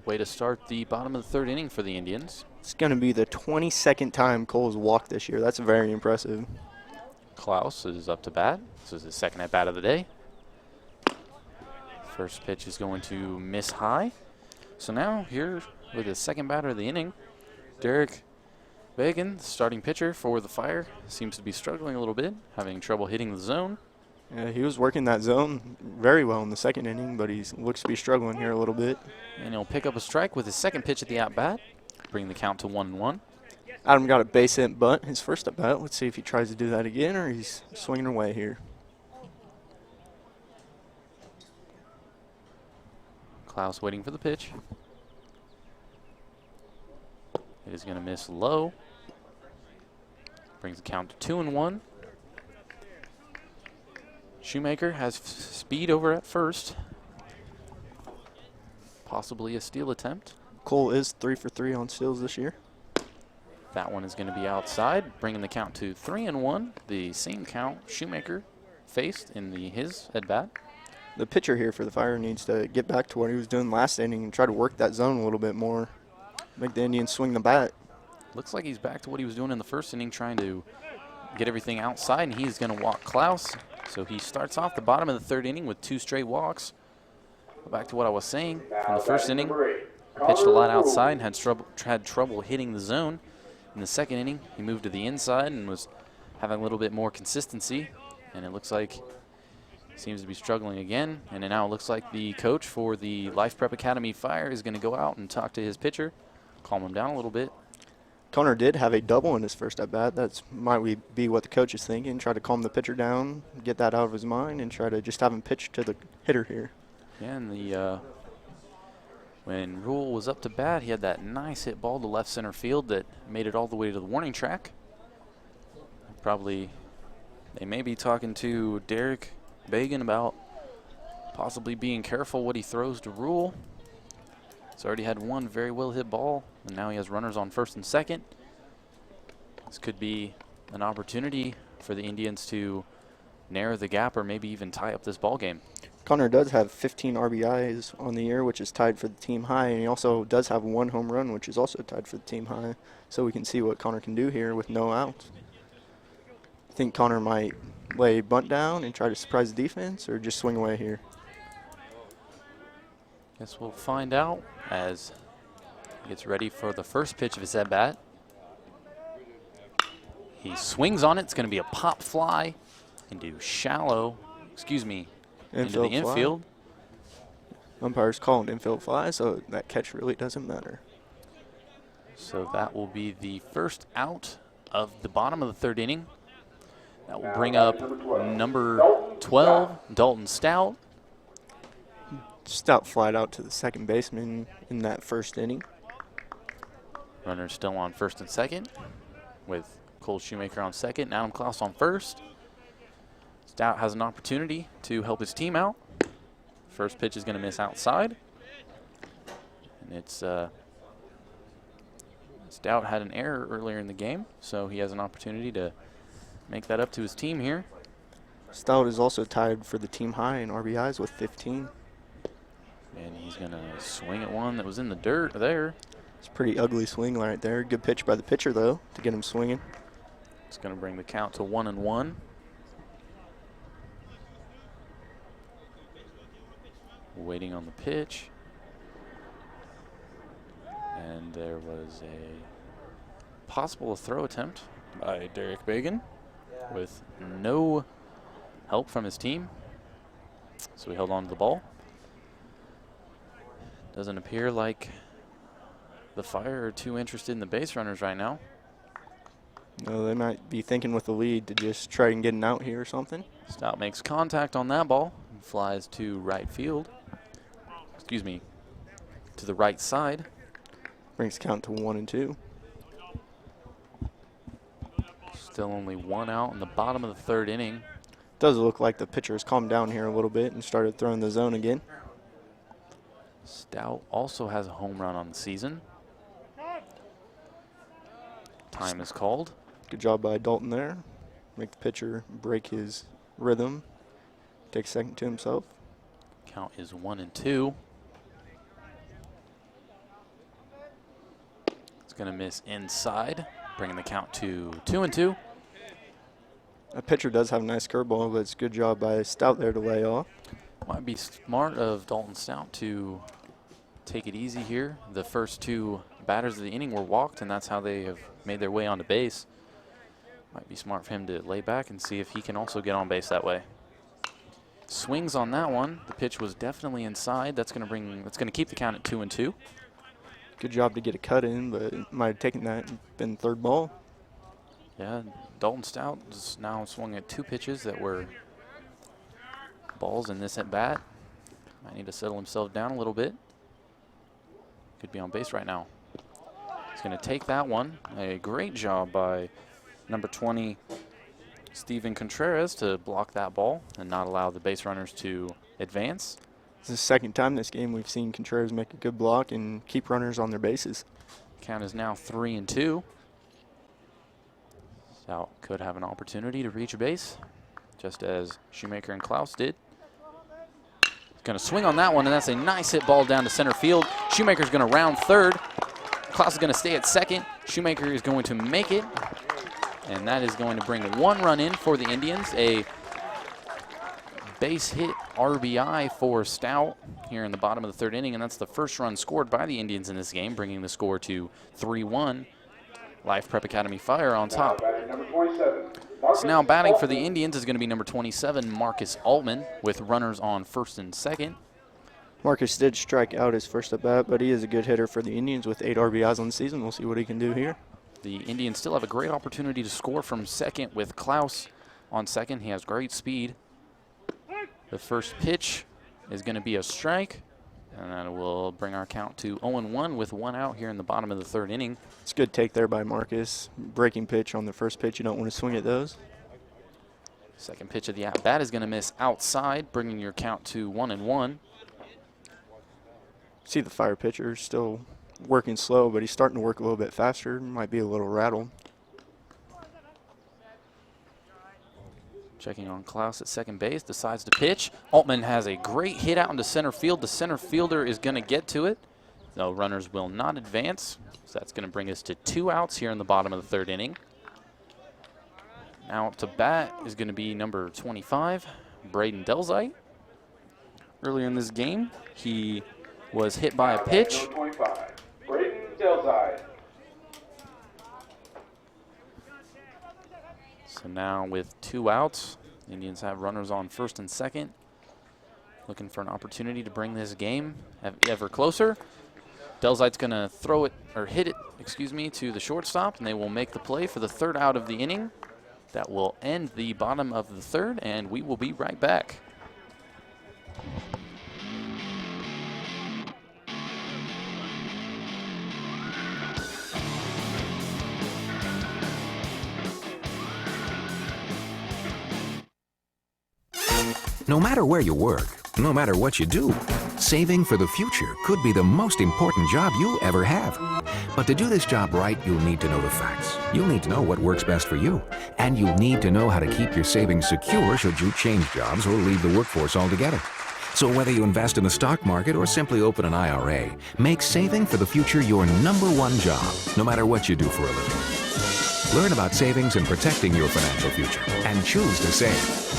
way to start the bottom of the third inning for the Indians. It's going to be the 22nd time Cole's walked this year. That's very impressive. Klaus is up to bat. This is his second at bat of the day. First pitch is going to miss high. So now here with the second batter of the inning, Derek Bacon, starting pitcher for the Fire, seems to be struggling a little bit, having trouble hitting the zone. Yeah, he was working that zone very well in the second inning, but he looks to be struggling here a little bit. And he'll pick up a strike with his second pitch at the at-bat, bring the count to 1-1. Adam got a base hit bunt his first at bat. Let's see if he tries to do that again or he's swinging away here. Klaus waiting for the pitch. It is going to miss low. Brings the count to 2-1. Shoemaker has speed over at first. Possibly a steal attempt. Cole is 3 for 3 on steals this year. That one is going to be outside, bringing the count to 3-1. The same count Shoemaker faced in his at-bat. The pitcher here for the Fire needs to get back to what he was doing last inning and try to work that zone a little bit more. Make the Indians swing the bat. Looks like he's back to what he was doing in the first inning, trying to get everything outside, and he's going to walk Klaus. So he starts off the bottom of the third inning with 2 straight walks. Back to what I was saying, in the first inning, pitched a lot outside and had trouble hitting the zone. In the second inning, he moved to the inside and was having a little bit more consistency, and it looks like he seems to be struggling again. And now it looks like the coach for the Life Prep Academy Fire is going to go out and talk to his pitcher, calm him down a little bit. Connor did have a double in his first at-bat. That's might be what the coach is thinking. Try to calm the pitcher down, get that out of his mind, and try to just have him pitch to the hitter here. Yeah, and when Rule was up to bat, he had that nice hit ball to left center field that made it all the way to the warning track. They may be talking to Derek Bagan about possibly being careful what he throws to Rule. He's already had one very well hit ball, and now he has runners on first and second. This could be an opportunity for the Indians to narrow the gap or maybe even tie up this ball game. Connor does have 15 RBIs on the year, which is tied for the team high, and he also does have 1 home run, which is also tied for the team high. So we can see what Connor can do here with no outs. I think Connor might lay bunt down and try to surprise the defense, or just swing away here. Guess we'll find out as he gets ready for the first pitch of his at-bat. He swings on it. It's going to be a pop fly into into the infield. Umpires call an infield fly, so that catch really doesn't matter. So that will be the first out of the bottom of the third inning. That will bring up number 12, Dalton Stout. Stout flied out to the second baseman in that first inning. Runner still on first and second with Cole Shoemaker on second and Adam Klaus on first. Stout has an opportunity to help his team out. First pitch is going to miss outside. And it's Stout had an error earlier in the game, so he has an opportunity to make that up to his team here. Stout is also tied for the team high in RBIs with 15. And he's going to swing at one that was in the dirt there. It's a pretty ugly swing right there. Good pitch by the pitcher, though, to get him swinging. It's going to bring the count to 1-1. Waiting on the pitch. And there was a possible throw attempt by Derek Bagan with no help from his team. So he held on to the ball. Doesn't appear like the Fire are too interested in the base runners right now. No, they might be thinking with the lead to just try and get an out here or something. Stout makes contact on that ball and flies to right field. Excuse me, to the right side. Brings count to 1-2. Still only 1 out in the bottom of the third inning. Does look like the pitcher has calmed down here a little bit and started throwing the zone again. Stout also has a home run on the season. Time is called. Good job by Dalton there. Make the pitcher break his rhythm. Take a second to himself. Count is 1-2. It's going to miss inside, bringing the count to 2-2. That pitcher does have a nice curveball, but it's a good job by Stout there to lay off. Might be smart of Dalton Stout to take it easy here. The first 2 batters of the inning were walked, and that's how they have made their way onto base. Might be smart for him to lay back and see if he can also get on base that way. Swings on that one. The pitch was definitely inside. That's going to keep the count at 2-2. Good job to get a cut in, but it might have taken that and been third ball. Yeah, Dalton Stout is now swung at 2 pitches that were balls in this at bat. Might need to settle himself down a little bit. Could be on base right now. He's going to take that one. A great job by number 20, Steven Contreras, to block that ball and not allow the base runners to advance. It's the second time this game we've seen Contreras make a good block and keep runners on their bases. Count is now 3-2. Stout could have an opportunity to reach a base, just as Shoemaker and Klaus did. Going to swing on that one, and that's a nice hit ball down to center field. Shoemaker's going to round third. Klaus is going to stay at second. Shoemaker is going to make it, and that is going to bring 1 run in for the Indians. A base hit RBI for Stout here in the bottom of the 3rd inning, and that's the first run scored by the Indians in this game, bringing the score to 3-1. Life Prep Academy Fire on top. Number 27. So now batting for the Indians is going to be number 27, Marcus Altman, with runners on first and second. Marcus did strike out his first at bat, but he is a good hitter for the Indians with 8 RBIs on the season. We'll see what he can do here. The Indians still have a great opportunity to score from second with Klaus on second. He has great speed. The first pitch is going to be a strike, and that will bring our count to 0-1 with 1 out here in the bottom of the 3rd inning. It's a good take there by Marcus. Breaking pitch on the first pitch. You don't want to swing at those. Second pitch of the at-bat is going to miss outside, bringing your count to 1-1. See the Fire pitcher still working slow, but he's starting to work a little bit faster. Might be a little rattled. Checking on Klaus at second base, decides to pitch. Altman has a great hit out into center field. The center fielder is going to get to it, though runners will not advance. So that's going to bring us to 2 outs here in the bottom of the 3rd inning. Now up to bat is going to be number 25, Braden Delzite. Earlier in this game, he was hit by a pitch. Number 25. Braden Delzide. So now with 2 outs, the Indians have runners on first and second, looking for an opportunity to bring this game ever closer. Delzite's going to throw it, or hit it, excuse me, to the shortstop, and they will make the play for the 3rd out of the inning. That will end the bottom of the 3rd, and we will be right back. No matter where you work, no matter what you do, saving for the future could be the most important job you ever have. But to do this job right, you'll need to know the facts. You'll need to know what works best for you. And you'll need to know how to keep your savings secure should you change jobs or leave the workforce altogether. So whether you invest in the stock market or simply open an IRA, make saving for the future your #1 job, no matter what you do for a living. Learn about savings and protecting your financial future, and choose to save.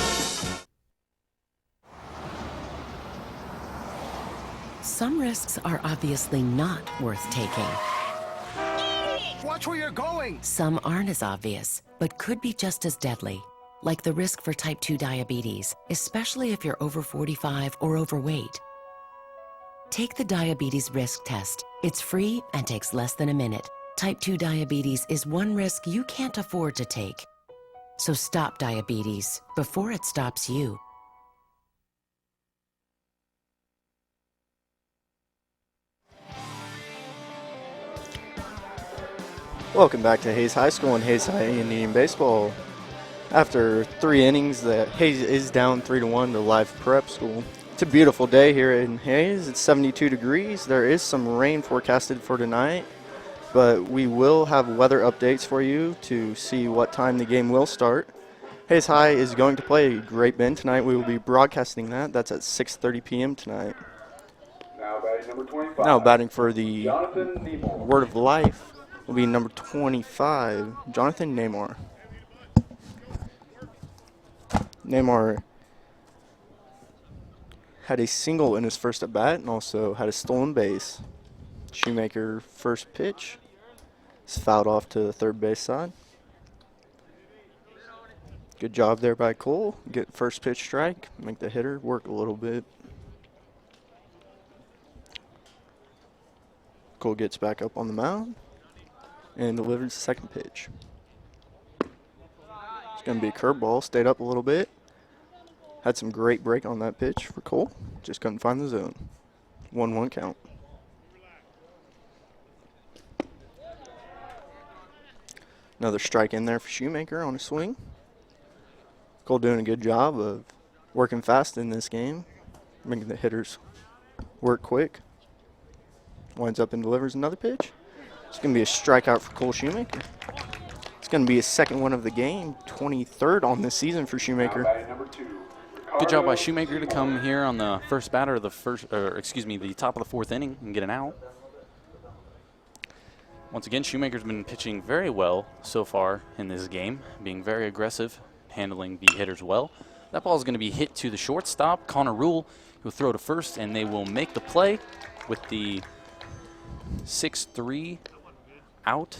Some risks are obviously not worth taking. Watch where you're going. Some aren't as obvious, but could be just as deadly, like the risk for type 2 diabetes, especially if you're over 45 or overweight. Take the diabetes risk test. It's free and takes less than a minute. Type 2 diabetes is one risk you can't afford to take. So stop diabetes before it stops you. Welcome back to Hayes High School and Hayes High Indian Baseball. After 3 innings, Hayes is down 3-1 to Life Prep School. It's a beautiful day here in Hayes. It's 72 degrees. There is some rain forecasted for tonight, but we will have weather updates for you to see what time the game will start. Hayes High is going to play Great Bend tonight. We will be broadcasting that. That's at 6:30 p.m. tonight. Now batting number 25. Now batting for the Jonathan Nemor. Word of Life will be number 25, Jonathan Namor. Namor had a single in his first at bat and also had a stolen base. Shoemaker first pitch is fouled off to the third base side. Good job there by Cole. Get first pitch strike, make the hitter work a little bit. Cole gets back up on the mound and delivers the second pitch. It's going to be a curveball. Stayed up a little bit. Had some great break on that pitch for Cole. Just couldn't find the zone. 1-1 count. Another strike in there for Shoemaker on a swing. Cole doing a good job of working fast in this game, making the hitters work quick. Winds up and delivers another pitch. It's going to be a strikeout for Cole Shoemaker. It's going to be his second one of the game, 23rd on this season for Now Shoemaker. batting number 2. Good job by Ricardo Shoemaker to come here on the first batter of the the top of the 4th inning and get an out. Once again, Shoemaker's been pitching very well so far in this game, being very aggressive, handling the hitters well. That ball is going to be hit to the shortstop, Connor Rule, who will throw to first, and they will make the play with the 6-3 out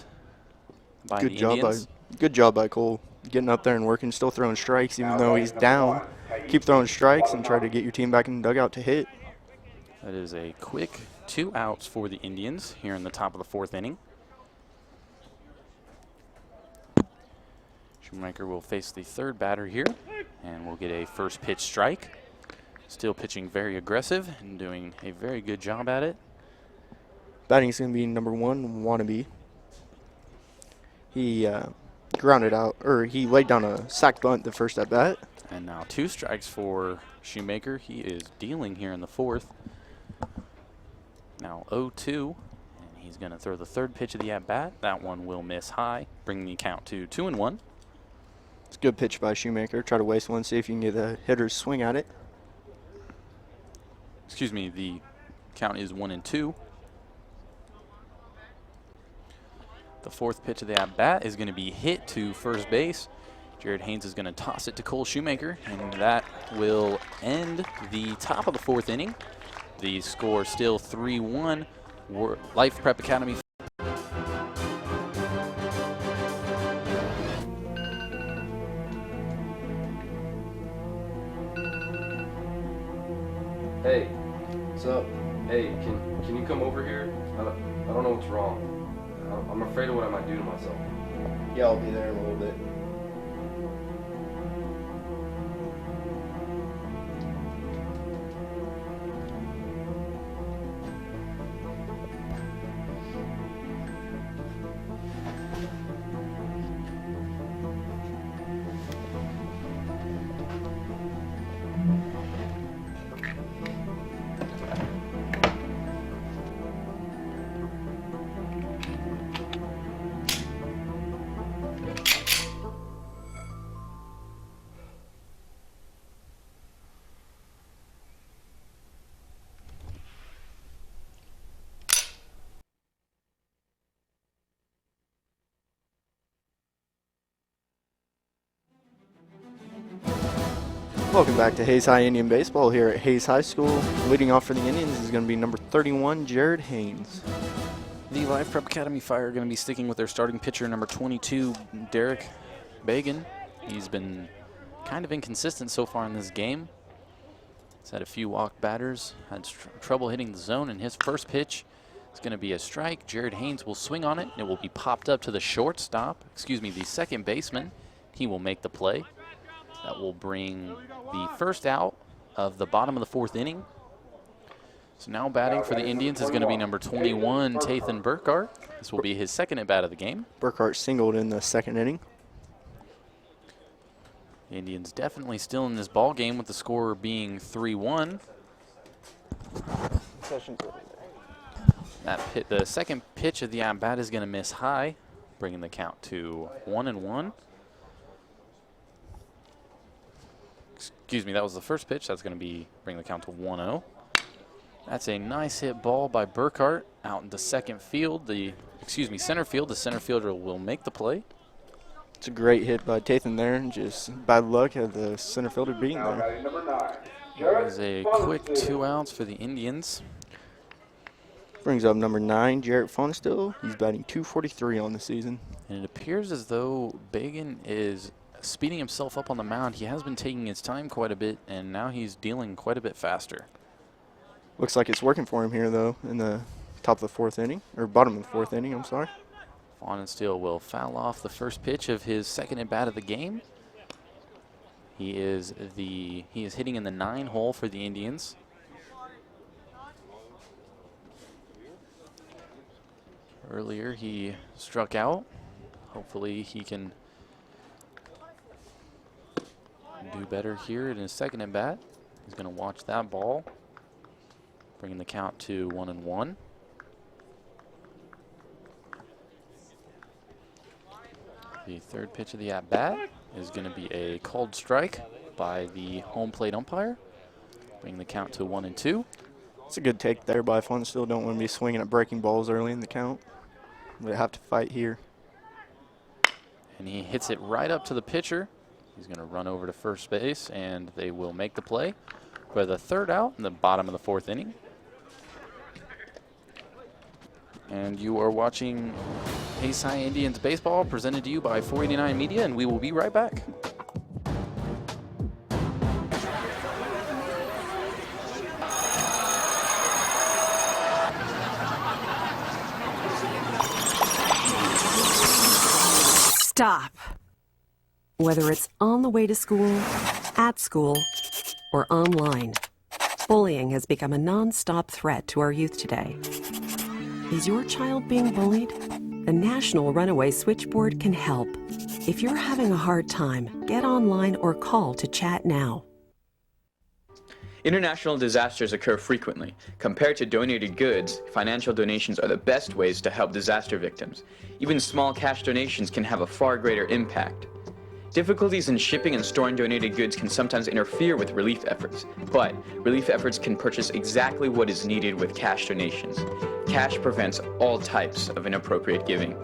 by the Indians. Good job by Cole, getting up there and working, still throwing strikes even though he's down. Keep throwing strikes and try to get your team back in the dugout to hit. That is a quick 2 outs for the Indians here in the top of the 4th inning. Shoemaker will face the 3rd batter here, and we'll get a first pitch strike. Still pitching very aggressive and doing a very good job at it. Batting is going to be number 1, Wannabe. He grounded out, or he laid down a sac bunt the first at bat. And now 2 strikes for Shoemaker. He is dealing here in the 4th. Now 0-2, and he's going to throw the 3rd pitch of the at-bat. That one will miss high, bringing the count to 2-1. It's a good pitch by Shoemaker. Try to waste one, see if you can get the hitter's swing at it. Excuse me, the count is 1-2. The 4th pitch of the at-bat is going to be hit to first base. Jared Haynes is going to toss it to Cole Shoemaker, and that will end the top of the 4th inning. The score still 3-1. Life Prep Academy. Hey, what's up? Hey, can you come over here? I don't know what's wrong. I'm afraid of what I might do to myself. Yeah, I'll be there in a little bit. Welcome back to Hayes High Indian Baseball here at Hayes High School. Leading off for the Indians is going to be number 31, Jared Haynes. The Life Prep Academy Fire are going to be sticking with their starting pitcher, number 22, Derek Bagan. He's been kind of inconsistent so far in this game. He's had a few walk batters, had trouble hitting the zone, and his first pitch is going to be a strike. Jared Haynes will swing on it. It will be popped up to the shortstop, the second baseman. He will make the play. That will bring the first out of the bottom of the 4th inning. So now batting for the Indians is going to be number 21, Tathan Burkhart. This will be his second at-bat of the game. Burkhart singled in the 2nd inning. The Indians definitely still in this ball game with the score being 3-1. The second pitch of the at-bat is going to miss high, bringing the count to 1-1. Excuse me, that was the first pitch. That's going to bring the count to 1-0. That's a nice hit ball by Burkhart out into center field. The center fielder will make the play. It's a great hit by Tathan there, and just bad luck of the center fielder being Now there. batting number 9, That Jarrett is a Funston. quick 2 outs for the Indians. Brings up number 9, Jarrett Fonstill. He's batting .243 on the season. And it appears as though Bagan is speeding himself up on the mound. He has been taking his time quite a bit, and now he's dealing quite a bit faster. Looks like it's working for him here, though, in the top of the 4th inning, or bottom of the 4th inning, I'm sorry. Fonstill will foul off the first pitch of his second at bat of the game. He is hitting in the 9 hole for the Indians. Earlier he struck out. Hopefully he can do better here in his second at bat. He's going to watch that ball, bringing the count to 1-1. The third pitch of the at-bat is going to be a called strike by the home plate umpire, bringing the count to 1-2. It's a good take there by Fun. Still don't want to be swinging at breaking balls early in the count. They have to fight here. And he hits it right up to the pitcher. He's going to run over to first base, and they will make the play for the third out in the bottom of the fourth inning. And you are watching Hayes High Indians baseball presented to you by 489 Media, and we will be right back. Stop. Whether it's on the way to school, at school, or online, bullying has become a non-stop threat to our youth today. Is your child being bullied? The National Runaway Switchboard can help. If you're having a hard time, get online or call to chat now. International disasters occur frequently. Compared to donated goods, financial donations are the best ways to help disaster victims. Even small cash donations can have a far greater impact. Difficulties in shipping and storing donated goods can sometimes interfere with relief efforts, but relief efforts can purchase exactly what is needed with cash donations. Cash prevents all types of inappropriate giving.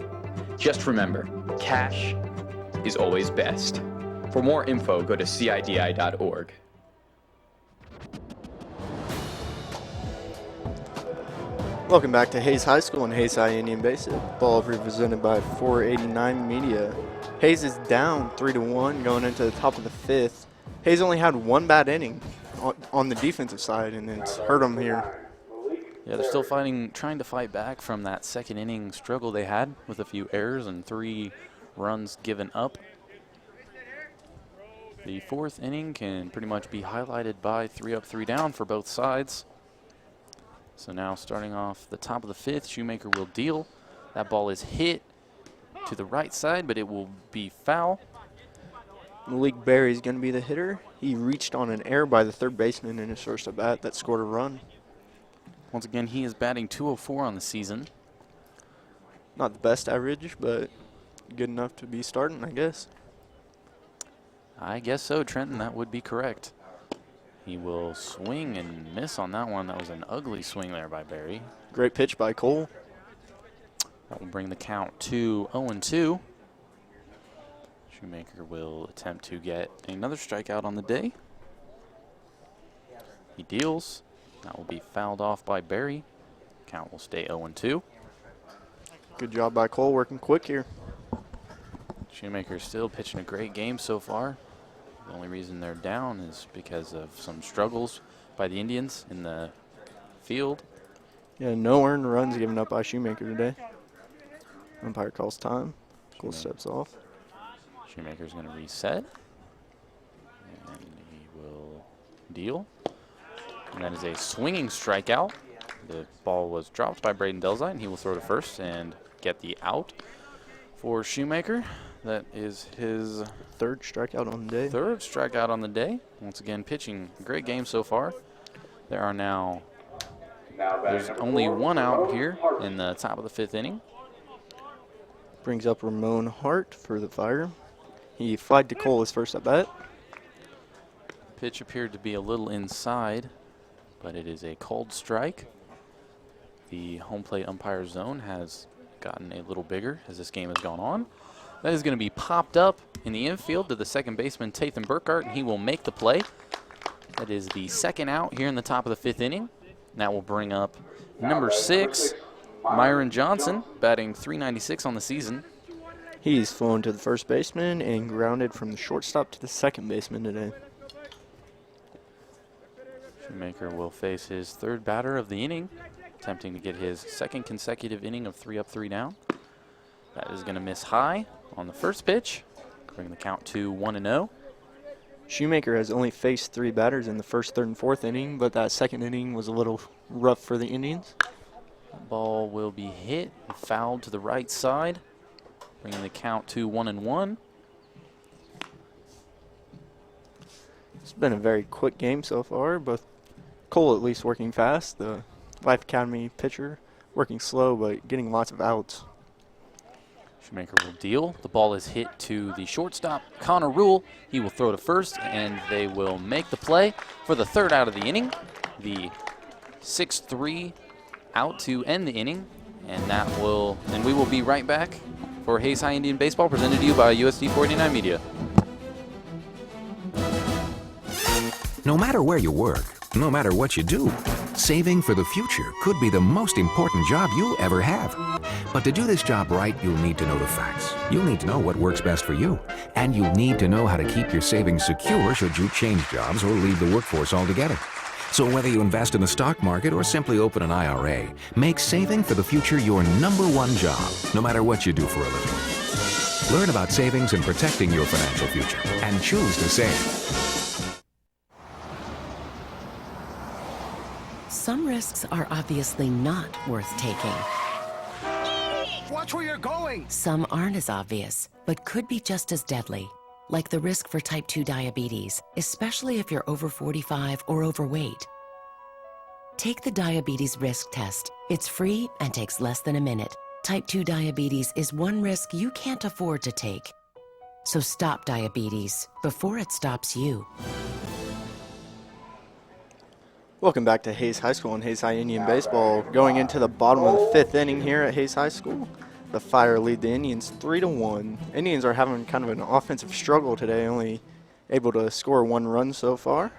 Just remember, cash is always best. For more info, go to CIDI.org. Welcome back to Hayes High School and Hayes High Indian Baseball, presented by 489 Media. Hayes is down 3-1 going into the top of the fifth. Hayes only had one bad inning on the defensive side, and it's hurt him here. Yeah, they're still trying to fight back from that second inning struggle they had with a few errors and 3 runs given up. The fourth inning can pretty much be highlighted by 3 up, 3 down for both sides. So now starting off the top of the fifth, Shoemaker will deal. That ball is hit to the right side, but it will be foul. Malik Berry is going to be the hitter. He reached on an error by the third baseman in his first at bat that scored a run. Once again, he is batting .204 on the season. Not the best average, but good enough to be starting, I guess. I guess so, Trenton. That would be correct. He will swing and miss on that one. That was an ugly swing there by Berry. Great pitch by Cole. That will bring the count to 0-2. Shoemaker will attempt to get another strikeout on the day. He deals. That will be fouled off by Berry. Count will stay 0-2. Good job by Cole, working quick here. Shoemaker still pitching a great game so far. The only reason they're down is because of some struggles by the Indians in the field. Yeah, no earned runs given up by Shoemaker today. Umpire calls time. Cole steps off. Shoemaker's going to reset. And he will deal. And that is a swinging strikeout. The ball was dropped by Braden Delzite, and he will throw to first and get the out for Shoemaker. That is his third strikeout on the day. Third strikeout on the day. Once again, pitching great game so far. There are now, there's only 1 out here in the top of the fifth inning. Brings up Ramon Hart for the Fire. He flied to Cole his first at bat. Pitch appeared to be a little inside, but it is a cold strike. The home plate umpire zone has gotten a little bigger as this game has gone on. That is going to be popped up in the infield to the second baseman, Tathan Burkhart, and he will make the play. That is the second out here in the top of the fifth inning. And that will bring up number 6, Myron Johnson, batting .396 on the season. He's flown to the first baseman and grounded from the shortstop to the second baseman today. Shoemaker will face his third batter of the inning, attempting to get his second consecutive inning of 3 up, 3 down. That is going to miss high on the first pitch, bringing the count to 1-0. Shoemaker has only faced 3 batters in the first, third, and fourth inning, but that second inning was a little rough for the Indians. The ball will be hit and fouled to the right side, bringing the count to 1-1. It's been a very quick game so far, but Cole at least working fast. The Life Academy pitcher working slow, but getting lots of outs. Shoemaker will deal. The ball is hit to the shortstop, Connor Rule. He will throw to first, and they will make the play for the third out of the inning. The 6-3 out to end the inning, and we will be right back for Hayes High Indian Baseball, presented to you by USD 49 Media. No matter where you work, no matter what you do, saving for the future could be the most important job you'll ever have. But to do this job right, you'll need to know the facts. You'll need to know what works best for you. And you'll need to know how to keep your savings secure should you change jobs or leave the workforce altogether. So whether you invest in the stock market or simply open an IRA, make saving for the future your #1 job, no matter what you do for a living. Learn about savings and protecting your financial future, and choose to save. Some risks are obviously not worth taking. Watch where you're going! Some aren't as obvious, but could be just as deadly, like the risk for type 2 diabetes, especially if you're over 45 or overweight. Take the diabetes risk test. It's free and takes less than a minute. Type 2 diabetes is one risk you can't afford to take. So stop diabetes before it stops you. Welcome back to Hayes High School and Hayes High Indian Baseball. Going into the bottom of the 5th inning here at Hayes High School. The Fire lead the Indians 3-1. Indians are having kind of an offensive struggle today, only able to score 1 run so far.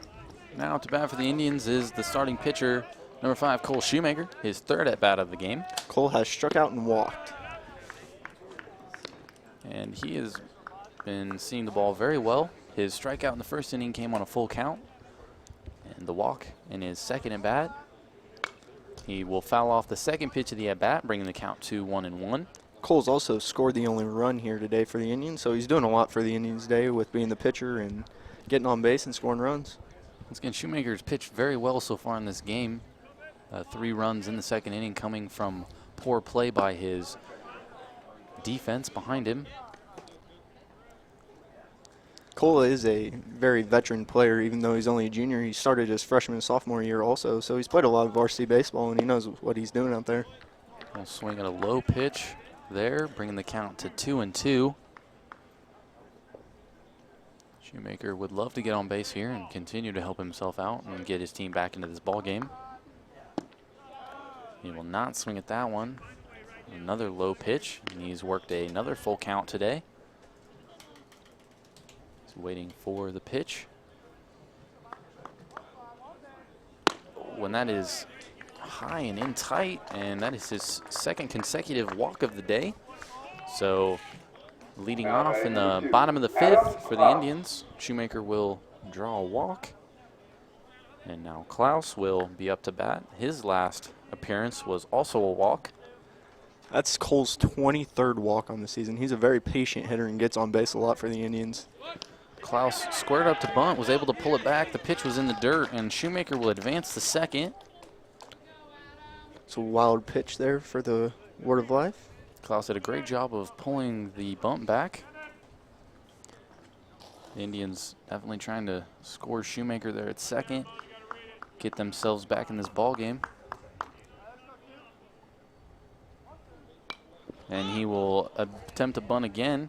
Now to bat for the Indians is the starting pitcher, number 5, Cole Shoemaker, his 3rd at-bat of the game. Cole has struck out and walked. And he has been seeing the ball very well. His strikeout in the first inning came on a full count. And the walk in his 2nd at-bat. He will foul off the second pitch of the at-bat, bringing the count to 1-1. Cole's also scored the only run here today for the Indians, so he's doing a lot for the Indians today with being the pitcher and getting on base and scoring runs. Once again, Shoemaker's pitched very well so far in this game. 3 runs in the 2nd inning coming from poor play by his defense behind him. Cole is a very veteran player, even though he's only a junior. He started his freshman and sophomore year also, so he's played a lot of varsity baseball, and he knows what he's doing out there. We'll swing at a low pitch there, bringing the count to 2-2. Shoemaker would love to get on base here and continue to help himself out and get his team back into this ball game. He will not swing at that one. Another low pitch, and he's worked another full count today. Waiting for the pitch. When that is high and in tight, and that is his 2nd consecutive walk of the day. So leading off in the bottom of the 5th for the Indians, Shoemaker will draw a walk. And now Klaus will be up to bat. His last appearance was also a walk. That's Cole's 23rd walk on the season. He's a very patient hitter and gets on base a lot for the Indians. Klaus squared up to bunt, was able to pull it back. The pitch was in the dirt, and Shoemaker will advance to 2nd. It's a wild pitch there for the Word of Life. Klaus did a great job of pulling the bunt back. The Indians definitely trying to score Shoemaker there at 2nd, get themselves back in this ball game. And he will attempt to bunt again.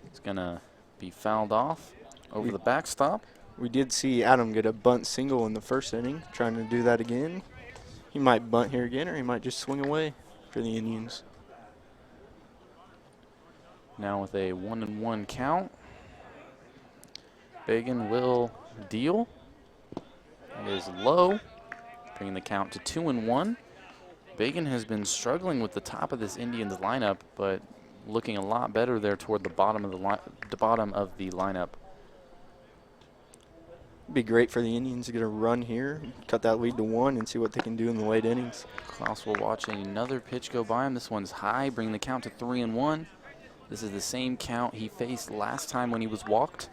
It's going to be fouled off over the backstop. We did see Adam get a bunt single in the 1st inning, trying to do that again. He might bunt here again, or he might just swing away for the Indians. Now with a 1-1 count, Bagan will deal. That is low, bringing the count to 2-1. Bagan has been struggling with the top of this Indians lineup, but looking a lot better there toward the bottom of the lineup. Be great for the Indians to get a run here, cut that lead to 1, and see what they can do in the late innings. Klaus will watch another pitch go by him. This one's high, bringing the count to 3-1. This is the same count he faced last time when he was walked.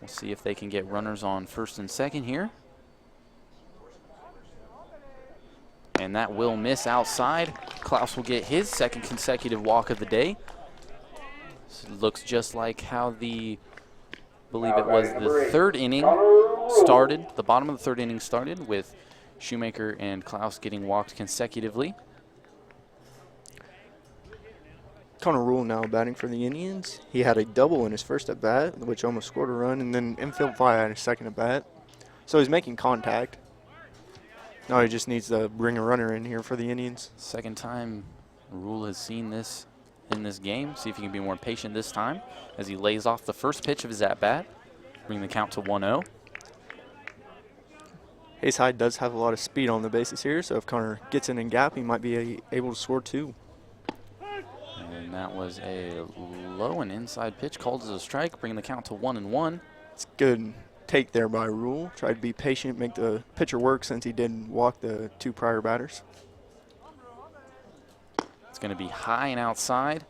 We'll see if they can get runners on 1st and 2nd here. And that will miss outside. Klaus will get his 2nd consecutive walk of the day. This looks just like how I believe it was the 3rd inning started. The bottom of the 3rd inning started with Shoemaker and Klaus getting walked consecutively. Connor Rule now batting for the Indians. He had a double in his first at bat, which almost scored a run, and then infield fly at his second at bat. So he's making contact. Now he just needs to bring a runner in here for the Indians. Second time Rule has seen this in this game. See if he can be more patient this time as he lays off the first pitch of his at-bat, bring the count to 1-0. Hayes High does have a lot of speed on the bases here, so if Connor gets in and gap, he might be able to score 2. And that was a low and inside pitch called as a strike, bringing the count to 1-1. It's good take there by Rule. Tried to be patient, make the pitcher work since he did walk the 2 prior batters. It's going to be high and outside,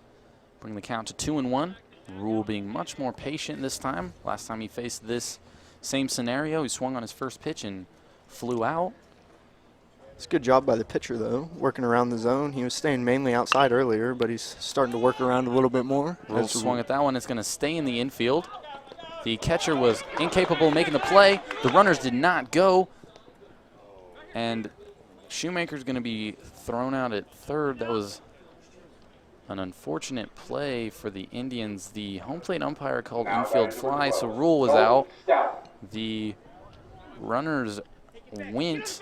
bring the count to 2-1. Rule being much more patient this time. Last time he faced this same scenario, he swung on his first pitch and flew out. It's a good job by the pitcher, though, working around the zone. He was staying mainly outside earlier, but he's starting to work around a little bit more. Rule swung at that one. It's going to stay in the infield. The catcher was incapable of making the play. The runners did not go. And Shoemaker's going to be thrown out at third. That was an unfortunate play for the Indians. The home plate umpire called infield fly, so Rule was out. The runners went.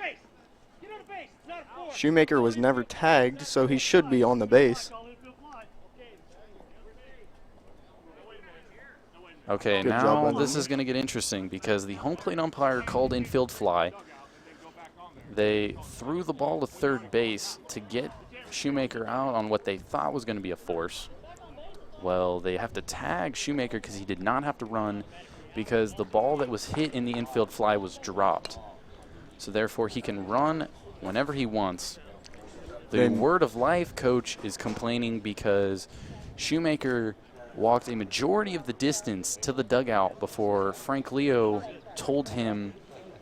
Shoemaker was never tagged, so he should be on the base. Okay, Good now job, this is going to get interesting because the home plate umpire called infield fly. They threw the ball to third base to get Shoemaker out on what they thought was going to be a force. Well, they have to tag Shoemaker because he did not have to run because the ball that was hit in the infield fly was dropped. So therefore, he can run whenever he wants. The Word of Life coach is complaining because Shoemaker walked a majority of the distance to the dugout before Frank Leo told him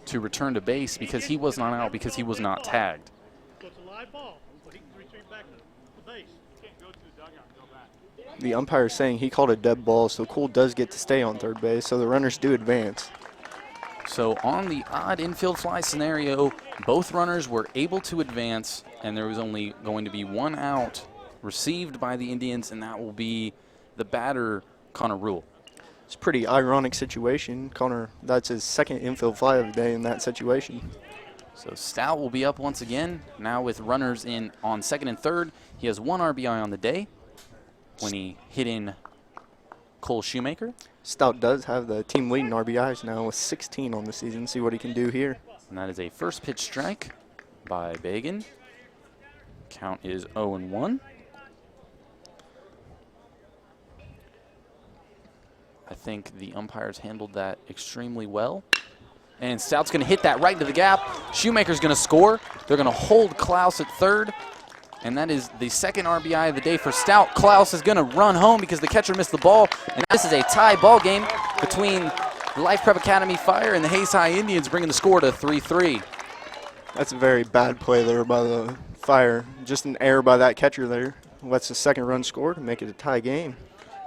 to return to base because he was not out because he was not tagged. The umpire is saying he called a dead ball, so Cole does get to stay on third base, so the runners do advance. So on the odd infield fly scenario, both runners were able to advance, and there was only going to be 1 out received by the Indians, and that will be the batter, Connor Rule. It's a pretty ironic situation. Connor, that's his second infield fly of the day in that situation. So Stout will be up once again, now with runners in on second and third. He has 1 RBI on the day when he hit in Cole Shoemaker. Stout does have the team leading RBIs now with 16 on the season. See what he can do here. And that is a first pitch strike by Bagan. Count is 0-1. I think the umpires handled that extremely well. And Stout's going to hit that right into the gap. Shoemaker's going to score. They're going to hold Klaus at third. And that is the second RBI of the day for Stout. Klaus is going to run home because the catcher missed the ball. And this is a tie ball game between the Life Prep Academy Fire and the Hayes High Indians, bringing the score to 3-3. That's a very bad play there by the Fire. Just an error by that catcher there. Lets the second run score to make it a tie game.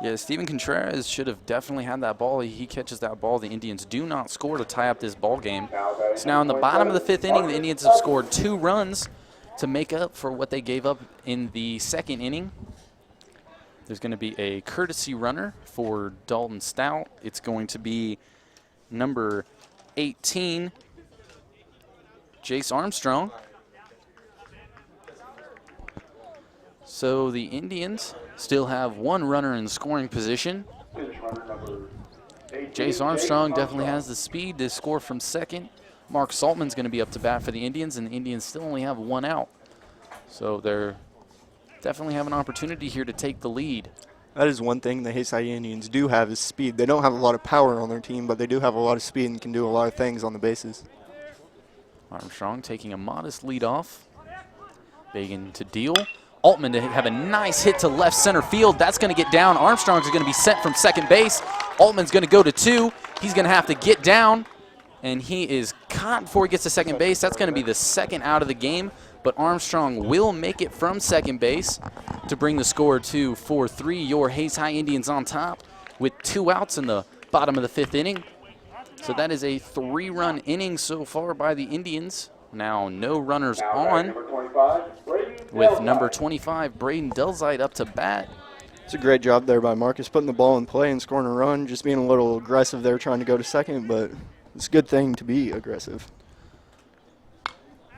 Yeah, Steven Contreras should have definitely had that ball. He catches that ball. The Indians do not score to tie up this ball game. So now in the bottom of the 5th inning, the Indians have scored 2 runs to make up for what they gave up in the 2nd inning. There's going to be a courtesy runner for Dalton Stout. It's going to be number 18, Jace Armstrong. So the Indians still have 1 runner in scoring position. Jace Armstrong definitely has the speed to score from second. Mark Saltman's going to be up to bat for the Indians, and the Indians still only have 1 out. So they're definitely have an opportunity here to take the lead. That is one thing the Hayes High Indians do have is speed. They don't have a lot of power on their team, but they do have a lot of speed and can do a lot of things on the bases. Armstrong taking a modest lead off. Bagan to deal. Altman to have a nice hit to left center field. That's going to get down. Armstrong's going to be sent from second base. Altman's going to go to 2. He's going to have to get down, and he is caught before he gets to second base. That's going to be the 2nd out of the game, but Armstrong will make it from second base to bring the score to 4-3. Your Hayes High Indians on top with 2 outs in the bottom of the 5th inning. So that is a 3-run inning so far by the Indians. Now no runners on with number 25, Braden Delzite, up to bat. It's a great job there by Marcus, putting the ball in play and scoring a run, just being a little aggressive there trying to go to second, but it's a good thing to be aggressive.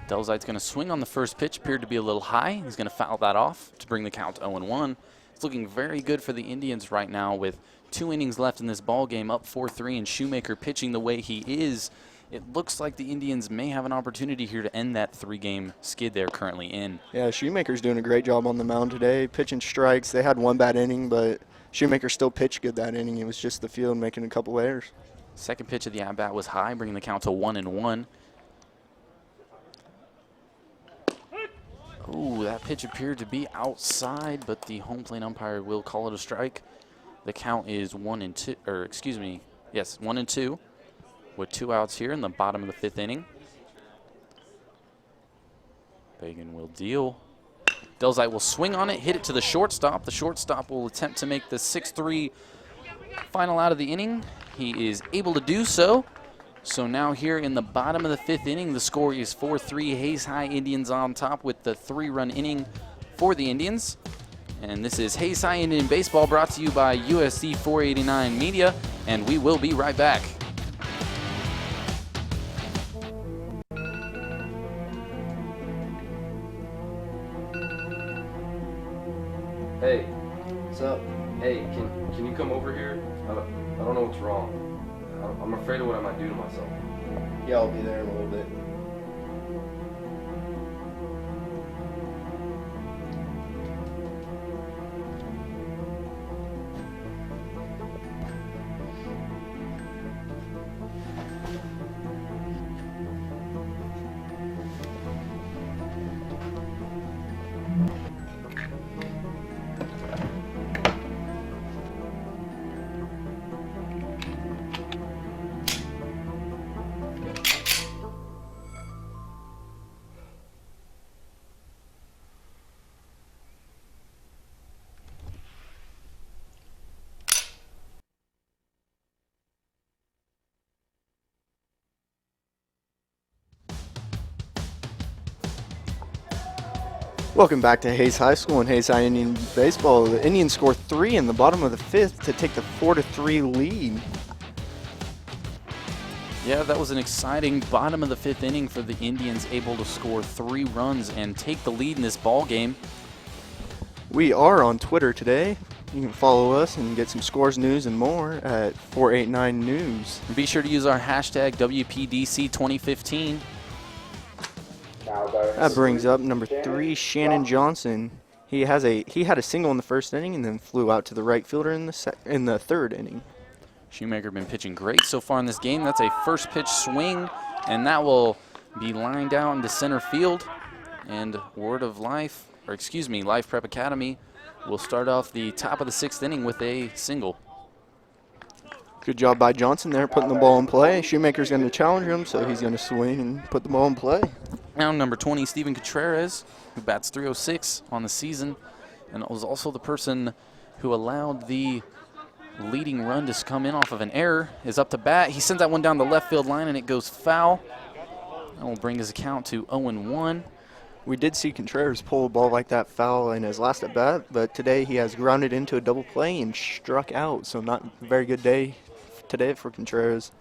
Delzite's going to swing on the first pitch, appeared to be a little high. He's going to foul that off to bring the count to 0-1. It's looking very good for the Indians right now with 2 innings left in this ball game, up 4-3, and Shoemaker pitching the way he is. It looks like the Indians may have an opportunity here to end that 3-game skid they're currently in. Yeah, Shoemaker's doing a great job on the mound today, pitching strikes. They had 1 bad inning, but Shoemaker still pitched good that inning. It was just the field making a couple errors. Second pitch of the at-bat was high, bringing the count to 1-1. Ooh, that pitch appeared to be outside, but the home plate umpire will call it a strike. The count is 1-2, or excuse me, yes, 1-2. With 2 outs here in the bottom of the 5th inning. Bagan will deal. Delzite will swing on it, hit it to the shortstop. The shortstop will attempt to make the 6-3 final out of the inning. He is able to do so. So now here in the bottom of the 5th inning, the score is 4-3. Hayes High Indians on top with the 3-run inning for the Indians. And this is Hayes High Indian Baseball, brought to you by USC 489 Media, and we will be right back. Hey, what's up? Hey, can you come over here? I don't know what's wrong. I'm afraid of what I might do to myself. Yeah, I'll be there in a little bit. Welcome back to Hayes High School and Hayes High Indian Baseball. The Indians score 3 in the bottom of the 5th to take the 4-3 lead. Yeah, that was an exciting bottom of the 5th inning for the Indians, able to score 3 runs and take the lead in this ball game. We are on Twitter today. You can follow us and get some scores, news, and more at 489 News. And be sure to use our hashtag WPDC2015. That brings up number 3, Shannon Johnson. He had a single in the first inning and then flew out to the right fielder in the 3rd inning. Shoemaker been pitching great so far in this game. That's a first pitch swing, and that will be lined out into center field. And Life Prep Academy will start off the top of the 6th inning with a single. Good job by Johnson there, putting the ball in play. Shoemaker's going to challenge him, so he's going to swing and put the ball in play. Now number 20, Steven Contreras, who bats .306 on the season, and was also the person who allowed the leading run to come in off of an error, is up to bat. He sends that one down the left field line, and it goes foul. That will bring his account to 0-1. We did see Contreras pull a ball like that foul in his last at-bat, but today he has grounded into a double play and struck out, so not a very good day today for Contreras,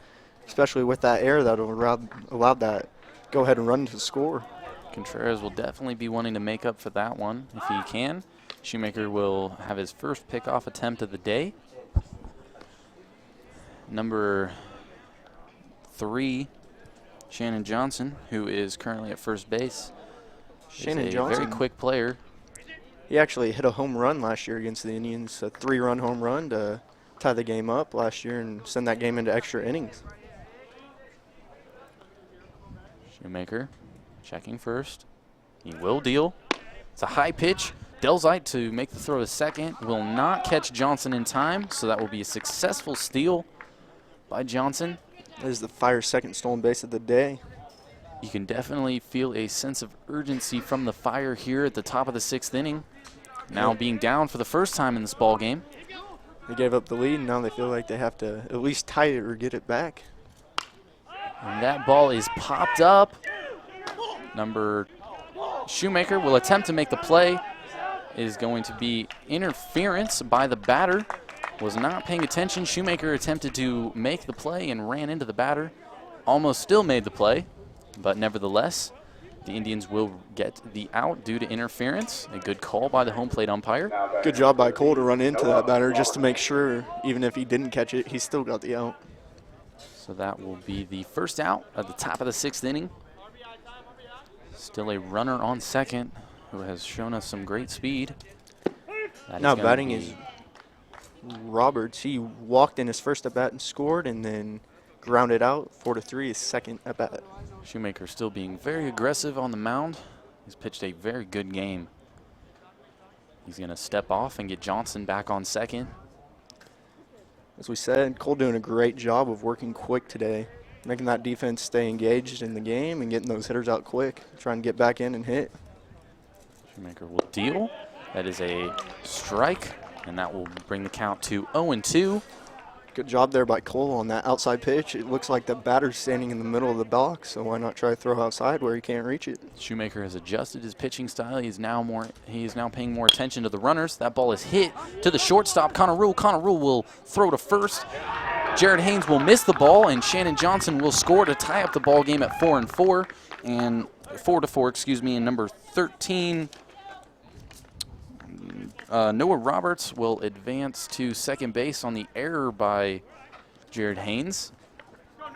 especially with that error that allowed that go ahead and run to score. Contreras will definitely be wanting to make up for that one if he can. Shoemaker will have his first pickoff attempt of the day. Number 3, Shannon Johnson, who is currently at first base. Shannon Johnson, very quick player. He actually hit a home run last year against the Indians, a 3-run home run to tie the game up last year and send that game into extra innings. Shoemaker checking first. He will deal. It's a high pitch. Delzite to make the throw to second. Will not catch Johnson in time, so that will be a successful steal by Johnson. That is the Fire's second stolen base of the day. You can definitely feel a sense of urgency from the Fire here at the top of the 6th inning. Now being down for the first time in this ball game. They gave up the lead, and now they feel like they have to at least tie it or get it back. And that ball is popped up. Number Shoemaker will attempt to make the play. is going to be interference by the batter. Was not paying attention. Shoemaker attempted to make the play and ran into the batter. Almost still made the play, but nevertheless, the Indians will get the out due to interference. A good call by the home plate umpire. Good job by Cole to run into that batter just to make sure, even if he didn't catch it, he still got the out. So that will be the first out at the top of the 6th inning. Still a runner on second who has shown us some great speed. That Now is gonna batting be is Roberts. He walked in his first at bat and scored, and then grounded out 4-3 his second at bat. Shoemaker still being very aggressive on the mound. He's pitched a very good game. He's going to step off and get Johnson back on second. As we said, Cole doing a great job of working quick today, making that defense stay engaged in the game and getting those hitters out quick, trying to get back in and hit. Shoemaker will deal. That is a strike, and that will bring the count to 0-2. Good job there by Cole on that outside pitch. It looks like the batter's standing in the middle of the box, so why not try to throw outside where he can't reach it? Shoemaker has adjusted his pitching style. He is now paying more attention to the runners. That ball is hit to the shortstop, Connor Rule. Connor Rule will throw to first. Jared Haynes will miss the ball, and Shannon Johnson will score to tie up the ball game at 4-4, and 4-4, excuse me, and number 13. Noah Roberts will advance to second base on the error by Jared Haynes.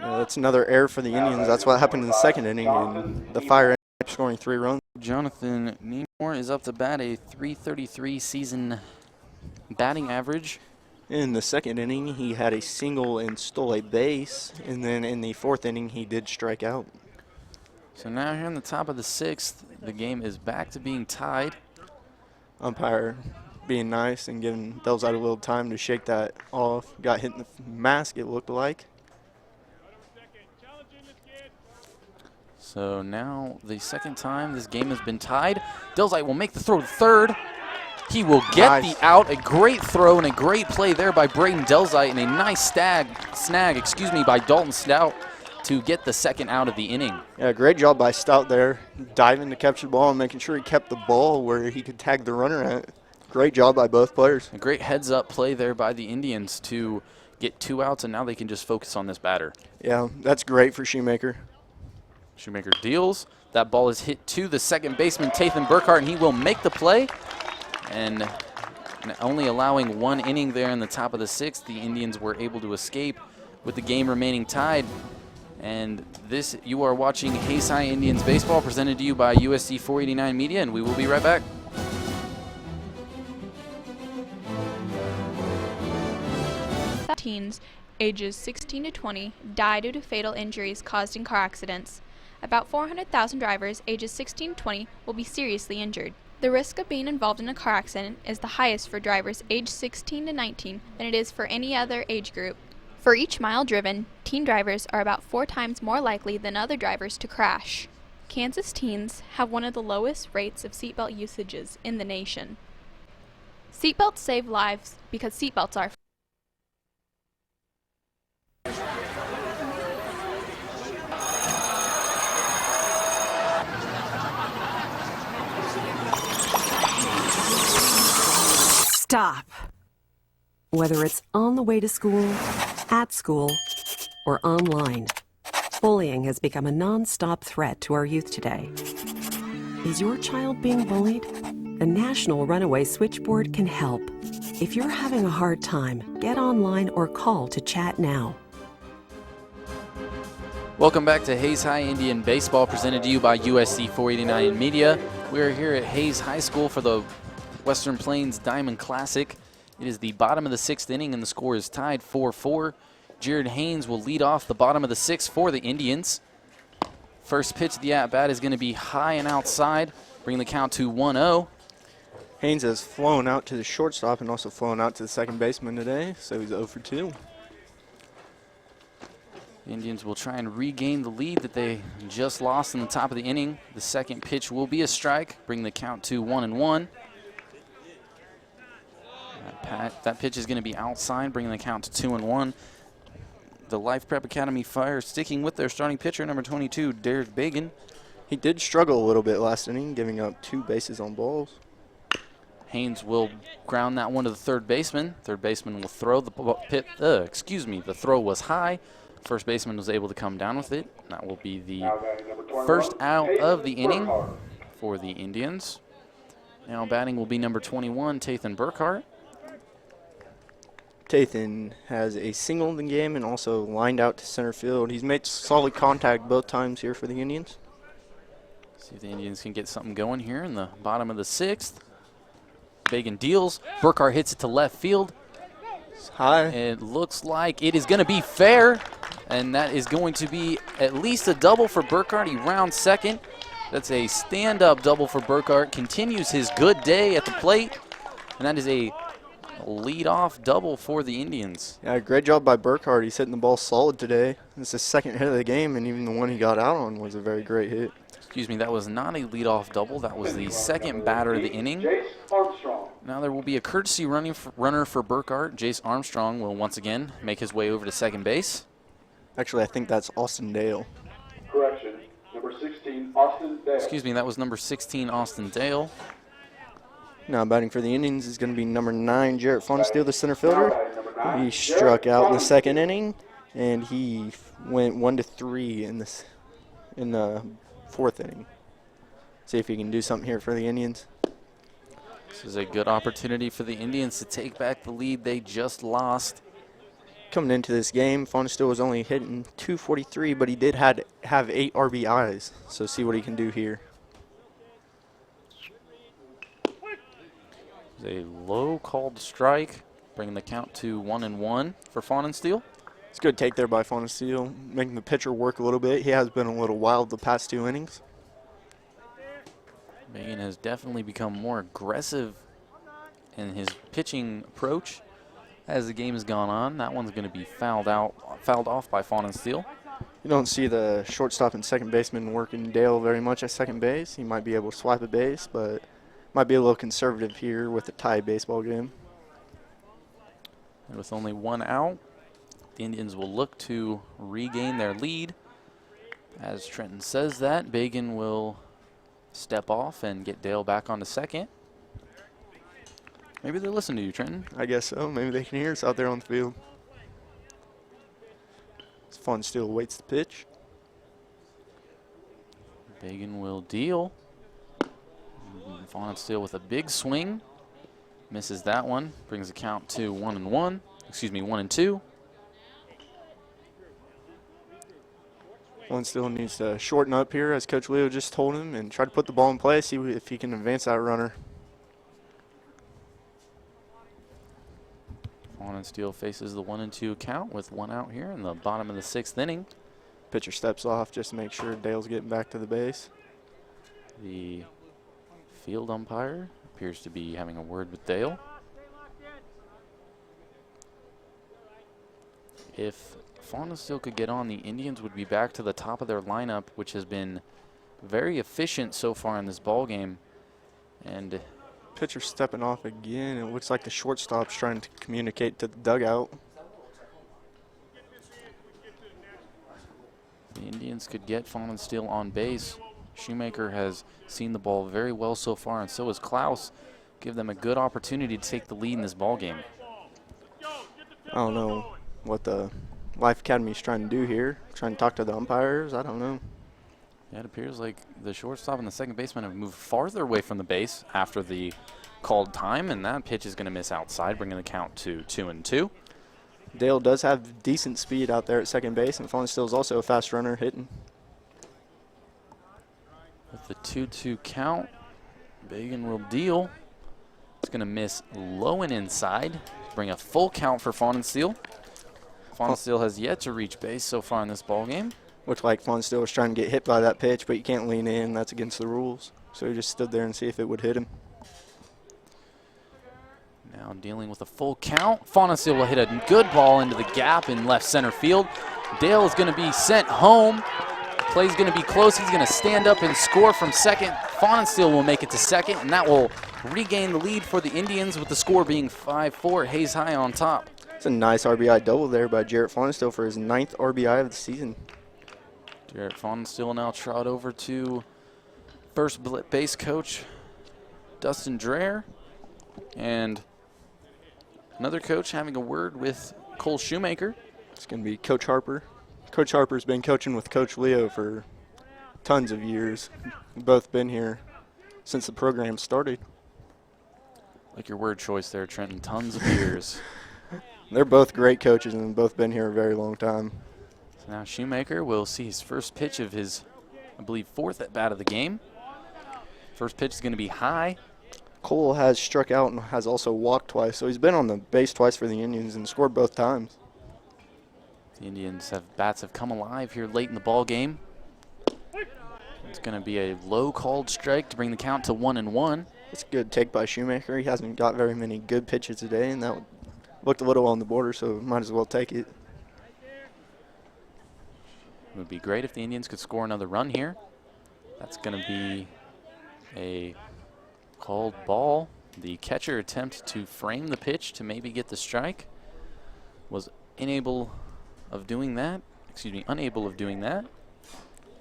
Yeah, that's another error for the Indians. That's what happened in the second inning, and the Fire ended up scoring 3 runs. Jonathan Nemore is up to bat, a .333 season batting average. In the second inning, he had a single and stole a base, and then in the 4th inning, he did strike out. So now here in the top of the 6th, the game is back to being tied. Umpire being nice and giving Delzite a little time to shake that off. Got hit in the mask, it looked like. So now the second time this game has been tied. Delzite will make the throw to third. He will get the out. A great throw and a great play there by Braden Delzite, and a nice snag by Dalton Stout to get the second out of the inning. Yeah, great job by Stout there, diving to catch the ball and making sure he kept the ball where he could tag the runner at. Great job by both players. A great heads-up play there by the Indians to get 2 outs, and now they can just focus on this batter. Yeah, that's great for Shoemaker. Shoemaker deals. That ball is hit to the second baseman, Tathan Burkhart, and he will make the play. And only allowing 1 inning there in the top of the 6th, the Indians were able to escape with the game remaining tied. And this, you are watching Hayes High Indians Baseball, presented to you by USC 489 Media, and we will be right back. Teens ages 16 to 20 die due to fatal injuries caused in car accidents. About 400,000 drivers ages 16 to 20 will be seriously injured. The risk of being involved in a car accident is the highest for drivers aged 16 to 19 than it is for any other age group. For each mile driven, teen drivers are about 4 times more likely than other drivers to crash. Kansas teens have one of the lowest rates of seatbelt usages in the nation. Seatbelts save lives because seatbelts are Stop. Whether it's on the way to school, at school, or online, bullying has become a non-stop threat to our youth today. Is your child being bullied? The National Runaway Switchboard can help. If you're having a hard time, get online or call to chat now. Welcome back to Hayes High Indian Baseball, presented to you by USC 489 Media. We are here at Hayes High School for the Western Plains Diamond Classic. It is the bottom of the 6th inning, and the score is tied 4-4. Jared Haynes will lead off the bottom of the 6th for the Indians. First pitch of the at-bat is going to be high and outside, bringing the count to 1-0. Haynes has flown out to the shortstop and also flown out to the second baseman today, so he's 0 for 2. The Indians will try and regain the lead that they just lost in the top of the inning. The second pitch will be a strike, bringing the count to 1-1. That pitch is going to be outside, bringing the count to 2-1. The Life Prep Academy Fire sticking with their starting pitcher, number 22, Derek Bagan. He did struggle a little bit last inning, giving up 2 bases on balls. Haynes will ground that one to the third baseman. Third baseman will throw the throw was high. First baseman was able to come down with it. That will be the Now batting number 21, first out of the inning Burkhart. for the Indians. Now batting will be number 21, Tathan Burkhart. Tathan has a single in the game and also lined out to center field. He's made solid contact both times here for the Indians. See if the Indians can get something going here in the bottom of the 6th. Bagan deals. Burkhart hits it to left field. It's high. It looks like it is going to be fair, and that is going to be at least a double for Burkhart. He rounds second. That's a stand-up double for Burkhart. Continues his good day at the plate, and that is a lead-off double for the Indians. Yeah, great job by Burkhart. He's hitting the ball solid today. It's his second hit of the game, and even the one he got out on was a very great hit. Excuse me, that was not a leadoff double. That was the second batter of the inning. Jace Armstrong. Now there will be a courtesy runner for Burkhart. Jace Armstrong will once again make his way over to second base. Actually, I think that's Austin Dale. Correction. Number 16, Austin Dale. Excuse me, that was number 16, Austin Dale. Now batting for the Indians is going to be number 9, Jarrett Fonsteel, the center fielder. He struck out in the second inning, and he went 1-3 in the fourth inning. See if he can do something here for the Indians. This is a good opportunity for the Indians to take back the lead they just lost. Coming into this game, Fonsteel was only hitting .243, but he did have 8 RBIs. So see what he can do here. A low called strike, bringing the count to 1-1 for Fonsteel. It's a good take there by Fonsteel, making the pitcher work a little bit. He has been a little wild the past 2 innings. Megan has definitely become more aggressive in his pitching approach as the game has gone on. That one's going to be fouled off by Fonsteel. You don't see the shortstop and second baseman working Dale very much at second base. He might be able to swipe a base, but might be a little conservative here with a tie baseball game. And with only 1 out, the Indians will look to regain their lead. As Trenton says that, Bagan will step off and get Dale back onto second. Maybe they listen to you, Trenton. I guess so. Maybe they can hear us out there on the field. It's Fonsteel waits the pitch. Bagan will deal. Fonsteel with a big swing. Misses that one. Brings the count to 1-1. Excuse me, 1-2. Fonsteel needs to shorten up here, as Coach Leo just told him, and try to put the ball in play, see if he can advance that runner. Fonsteel faces the 1-2 count with 1 out here in the bottom of the 6th inning. Pitcher steps off just to make sure Dale's getting back to the base. The field umpire appears to be having a word with Dale. If Fonsteel could get on, the Indians would be back to the top of their lineup, which has been very efficient so far in this ball game. And pitcher stepping off again. It looks like the shortstop's trying to communicate to the dugout. the Indians could get Fonsteel on base. Shoemaker has seen the ball very well so far, and so has Klaus. Give them a good opportunity to take the lead in this ball game. I don't know what the Life Academy is trying to do here. Trying to talk to the umpires. I don't know. Yeah, it appears like the shortstop and the second baseman have moved farther away from the base after the called time, and that pitch is going to miss outside, bringing the count to 2-2. Dale does have decent speed out there at second base, and Fonsteel is also a fast runner hitting. With the 2-2 count, Bagan will deal. It's going to miss low and inside. Bring a full count for Fonsteel. Fonsteel has yet to reach base so far in this ball game. Looked like Fonsteel was trying to get hit by that pitch, but you can't lean in. That's against the rules. So he just stood there and see if it would hit him. Now dealing with a full count. Fonsteel will hit a good ball into the gap in left center field. Dale is going to be sent home. Play's going to be close. He's going to stand up and score from second. Fonsteel will make it to second, and that will regain the lead for the Indians with the score being 5-4. Hayes High on top. It's a nice RBI double there by Jarrett Fonsteel for his 9th RBI of the season. Jarrett Fonsteel now trot over to first base coach Dustin Dreher. And another coach having a word with Cole Shoemaker. It's going to be Coach Harper. Coach Harper's been coaching with Coach Leo for tons of years. Both been here since the program started. Like your word choice there, Trenton. Tons of years. They're both great coaches and both been here a very long time. So now Shoemaker will see his first pitch of his, I believe, 4th at bat of the game. First pitch is going to be high. Cole has struck out and has also walked twice, so he's been on the base twice for the Indians and scored both times. The Indians bats have come alive here late in the ball game. It's going to be a low called strike to bring the count to 1-1. It's a good take by Shoemaker. He hasn't got very many good pitches today, and that looked a little on the border, so might as well take it. It would be great if the Indians could score another run here. That's going to be a called ball. The catcher attempted to frame the pitch to maybe get the strike. Was unable of doing that.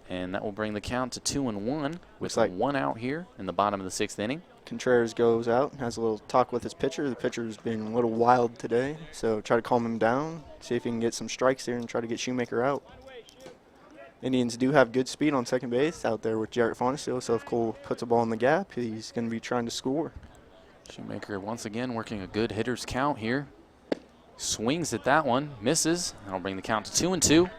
And that will bring the count to 2-1 with like 1 out here in the bottom of the 6th inning. Contreras goes out and has a little talk with his pitcher. The pitcher's been a little wild today, so try to calm him down, see if he can get some strikes here and try to get Shoemaker out. Indians do have good speed on second base out there with Jarrett Fonesteel, so if Cole puts a ball in the gap, he's going to be trying to score. Shoemaker once again working a good hitter's count here. Swings at that one, misses. That'll bring the count to 2-2.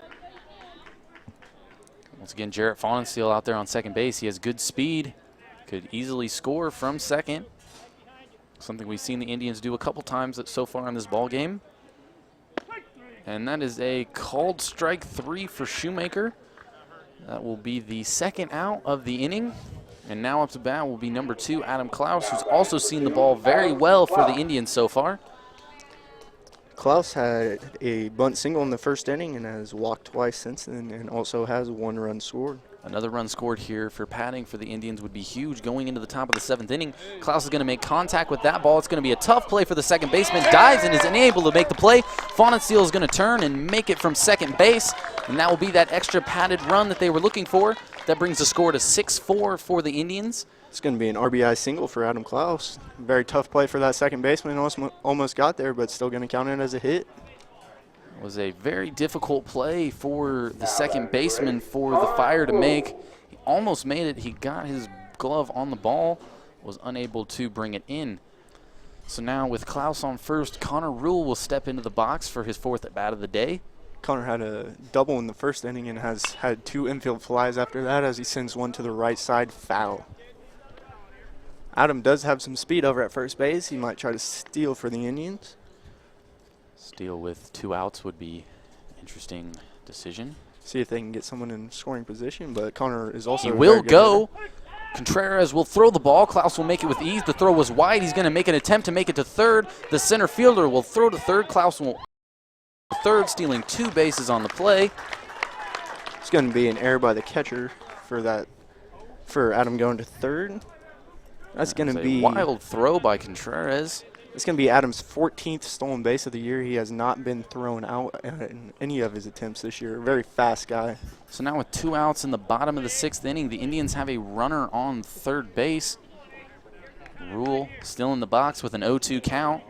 Once again, Jarrett Fonesteel out there on second base. He has good speed, could easily score from second. Something we've seen the Indians do a couple times so far in this ball game. And that is a called strike 3 for Shoemaker. That will be the 2nd out of the inning. And now up to bat will be number 2, Adam Klaus, who's also seen the ball very well for the Indians so far. Klaus had a bunt single in the first inning and has walked twice since then and also has 1 run scored. Another run scored here for padding for the Indians would be huge going into the top of the 7th inning. Klaus is going to make contact with that ball. It's going to be a tough play for the second baseman. Dives and is unable to make the play. Fonesteel is going to turn and make it from second base. And that will be that extra padded run that they were looking for. That brings the score to 6-4 for the Indians. It's going to be an RBI single for Adam Klaus. Very tough play for that second baseman. Almost got there, but still going to count it as a hit. It was a very difficult play for the second baseman for the Fire to make. He almost made it. He got his glove on the ball, was unable to bring it in. So now with Klaus on first, Connor Rule will step into the box for his 4th at bat of the day. Connor had a double in the first inning and has had 2 infield flies after that as he sends one to the right side foul. Adam does have some speed over at first base. He might try to steal for the Indians. Steal with 2 outs would be an interesting decision. See if they can get someone in scoring position, but Connor is also He will go. Contreras will throw the ball. Klaus will make it with ease. The throw was wide. He's going to make an attempt to make it to third. The center fielder will throw to third. Klaus will third, stealing 2 bases on the play. It's going to be an error by the catcher for Adam going to third. That's going to be a wild throw by Contreras. It's going to be Adam's 14th stolen base of the year. He has not been thrown out in any of his attempts this year. Very fast guy. So now with 2 outs in the bottom of the 6th inning, the Indians have a runner on third base. Rule still in the box with an 0-2 count.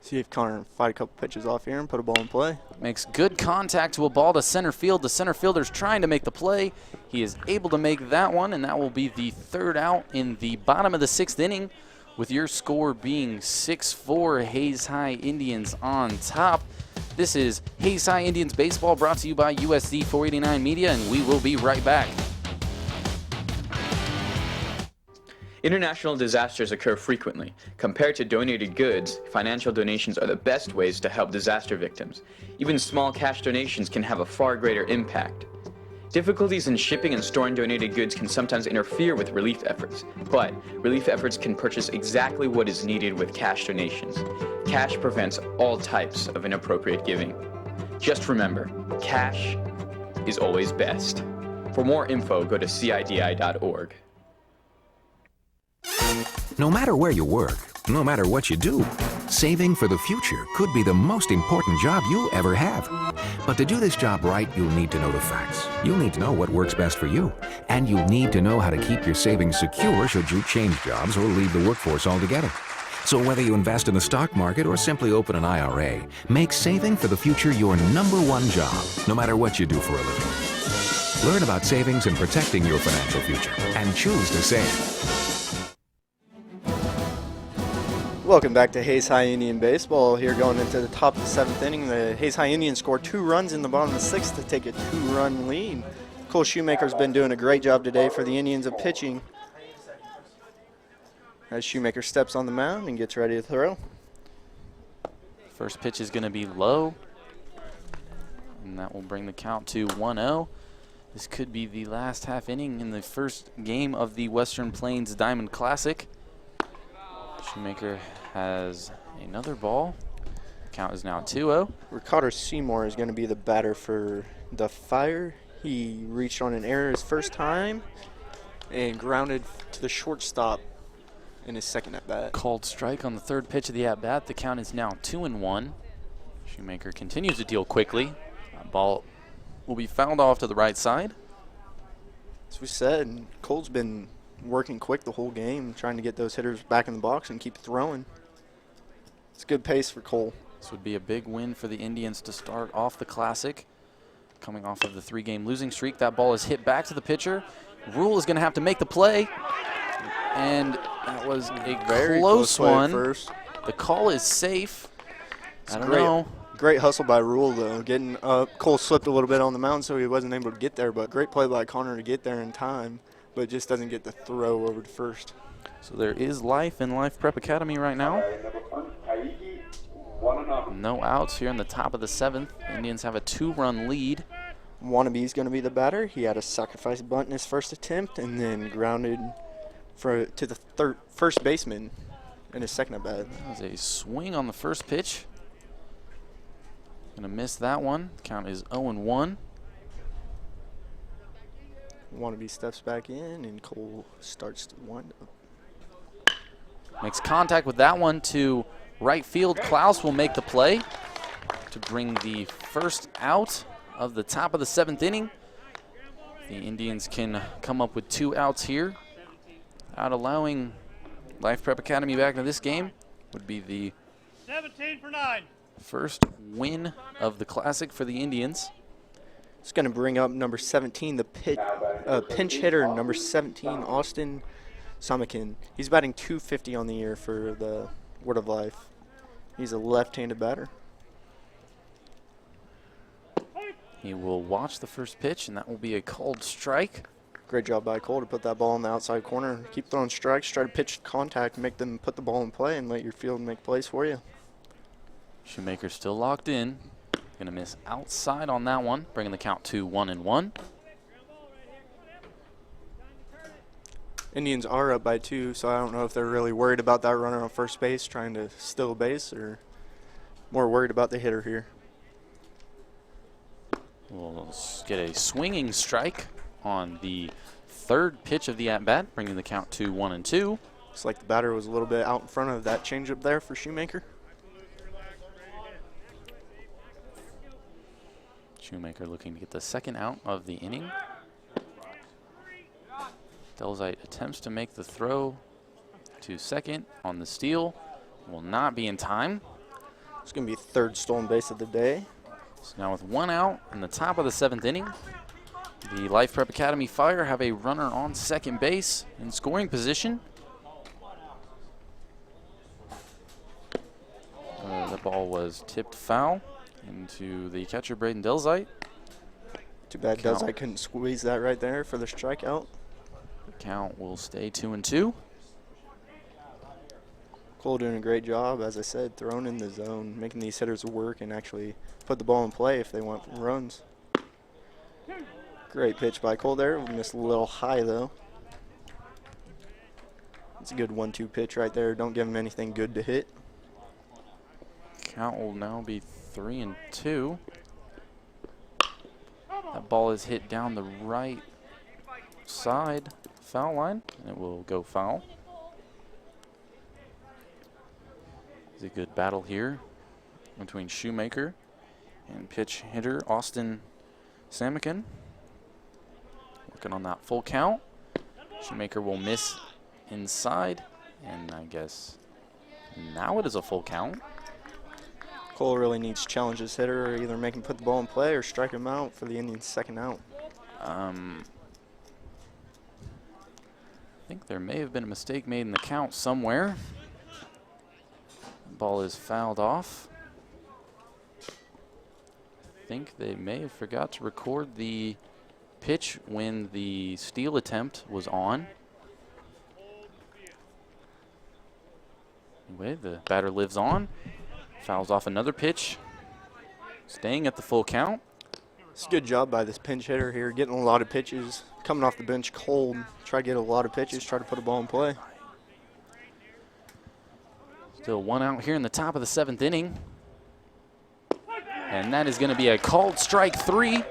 See if Connor can fight a couple pitches off here and put a ball in play. Makes good contact to a ball to center field. The center fielder's trying to make the play. He is able to make that one, and that will be the 3rd out in the bottom of the 6th inning, with your score being 6-4, Hayes High Indians on top. This is Hayes High Indians Baseball, brought to you by USD 489 Media, and we will be right back. International disasters occur frequently. Compared to donated goods, financial donations are the best ways to help disaster victims. Even small cash donations can have a far greater impact. Difficulties in shipping and storing donated goods can sometimes interfere with relief efforts, but relief efforts can purchase exactly what is needed with cash donations. Cash prevents all types of inappropriate giving. Just remember, cash is always best. For more info, go to CIDI.org. No matter where you work, no matter what you do, Saving for the future could be the most important job you ever have. But to do this job right, you'll need to know the facts. You'll need to know what works best for you. And you'll need to know how to keep your savings secure should you change jobs or leave the workforce altogether. So whether you invest in the stock market or simply open an IRA, make saving for the future your #1 job, no matter what you do for a living. Learn about savings and protecting your financial future, and choose to save. Welcome back to Hayes High Indian Baseball. Here going into the top of the 7th inning, the Hayes High Indians score 2 runs in the bottom of the 6th to take a 2-run lead. Cole Shoemaker's been doing a great job today for the Indians of pitching, as Shoemaker steps on the mound and gets ready to throw. First pitch is going to be low, and that will bring the count to 1-0. This could be the last half inning in the first game of the Western Plains Diamond Classic. Shoemaker has another ball. Count is now 2-0. Ricardo Seymour is going to be the batter for the Fire. He reached on an error his first time and grounded to the shortstop in his second at-bat. Called strike on the third pitch of the at-bat. The count is now 2-1. Shoemaker continues to deal quickly. That ball will be fouled off to the right side. As we said, Cole's been working quick the whole game, trying to get those hitters back in the box and keep throwing. It's good pace for Cole. This would be a big win for the Indians to start off the Classic. Coming off of the 3-game losing streak, that ball is hit back to the pitcher. Rule is going to have to make the play. And that was a Very close one. First. The call is safe. I don't great, know. Great hustle by Rule, though. Getting Cole slipped a little bit on the mound, so he wasn't able to get there. But great play by Connor to get there in time, but just doesn't get the throw over to first. So there is life in Life Prep Academy right now. No outs here in the top of the 7th. Indians have a 2-run lead. Wannabe's going to be the batter. He had a sacrifice bunt in his first attempt and then grounded to the first baseman in his second at-bat. That was a swing on the first pitch. Gonna miss that one. Count is 0-1. Wannabe steps back in and Cole starts to wind up. Makes contact with that one to right field. Klaus will make the play to bring the first out of the top of the 7th inning. The Indians can come up with 2 outs here. Out allowing Life Prep Academy back into this game would be the 17 for 9. first win of the Classic for the Indians. It's going to bring up number 17, the pinch hitter, number 17, Austin Samakin. He's batting .250 on the year for the Word of Life. He's a left-handed batter. He will watch the first pitch, and that will be a called strike. Great job by Cole to put that ball in the outside corner. Keep throwing strikes, try to pitch contact, make them put the ball in play, and let your field make plays for you. Shoemaker still locked in. Gonna miss outside on that one, bringing the count to 1-1. Indians are up by 2, so I don't know if they're really worried about that runner on first base trying to steal a base or more worried about the hitter here. We'll get a swinging strike on the third pitch of the at-bat, bringing the count to 1-2. Looks like the batter was a little bit out in front of that changeup there for Shoemaker. Shoemaker looking to get the second out of the inning. Delzite attempts to make the throw to second on the steal. Will not be in time. It's going to be third stolen base of the day. So now with 1 out in the top of the 7th inning, the Life Prep Academy Fire have a runner on second base in scoring position. The ball was tipped foul into the catcher, Braden Delzite. Too bad Delzite couldn't squeeze that right there for the strikeout. The count will stay 2-2. Cole doing a great job, as I said, throwing in the zone, making these hitters work and actually put the ball in play if they want runs. Great pitch by Cole there. We missed a little high, though. It's a good 1-2 pitch right there. Don't give him anything good to hit. Count will now be 3-2. That ball is hit down the right side foul line, and it will go foul. It's a good battle here between Shoemaker and pitch hitter Austin Samikin. Working on that full count. Shoemaker will miss inside, and I guess now it is a full count. Cole really needs to challenge his hitter, either make him put the ball in play or strike him out for the Indians' second out. I think there may have been a mistake made in the count somewhere. Ball is fouled off. I think they may have forgot to record the pitch when the steal attempt was on. Anyway, the batter lives on. Fouls off another pitch. Staying at the full count. It's a good job by this pinch hitter here, getting a lot of pitches, coming off the bench cold, try to get a lot of pitches, try to put a ball in play. Still one out here in the top of the 7th inning. And that is going to be a called strike 3.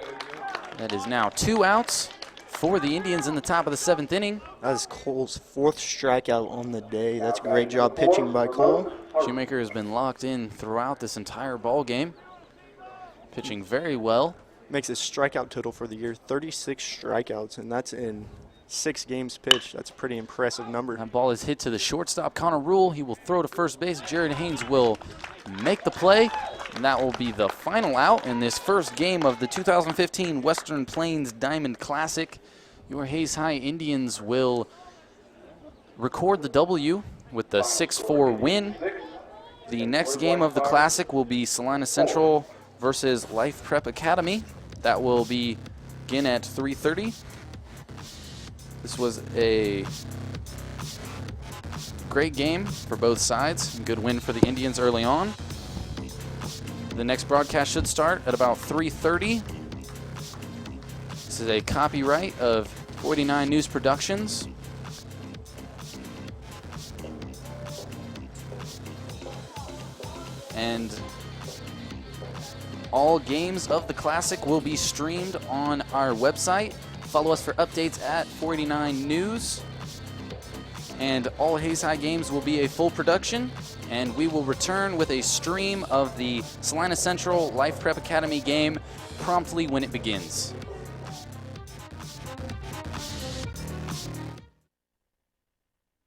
That is now 2 outs for the Indians in the top of the 7th inning. That is Cole's 4th strikeout on the day. That's a great job pitching by Cole. Shoemaker has been locked in throughout this entire ball game, pitching very well. Makes his strikeout total for the year 36 strikeouts, and that's in 6 games pitched. That's a pretty impressive number. That ball is hit to the shortstop, Connor Rule. He will throw to first base. Jared Haynes will make the play, and that will be the final out in this first game of the 2015 Western Plains Diamond Classic. Your Hayes High Indians will record the W with the 6-4 win. The next game of the Classic will be Salina Central versus Life Prep Academy. That will begin at 3:30. This was a great game for both sides. Good win for the Indians early on. The next broadcast should start at about 3:30. This is a copyright of 49 News Productions. And all games of the Classic will be streamed on our website. Follow us for updates at 49 News. And all Hayes High games will be a full production. And we will return with a stream of the Salina Central Life Prep Academy game promptly when it begins.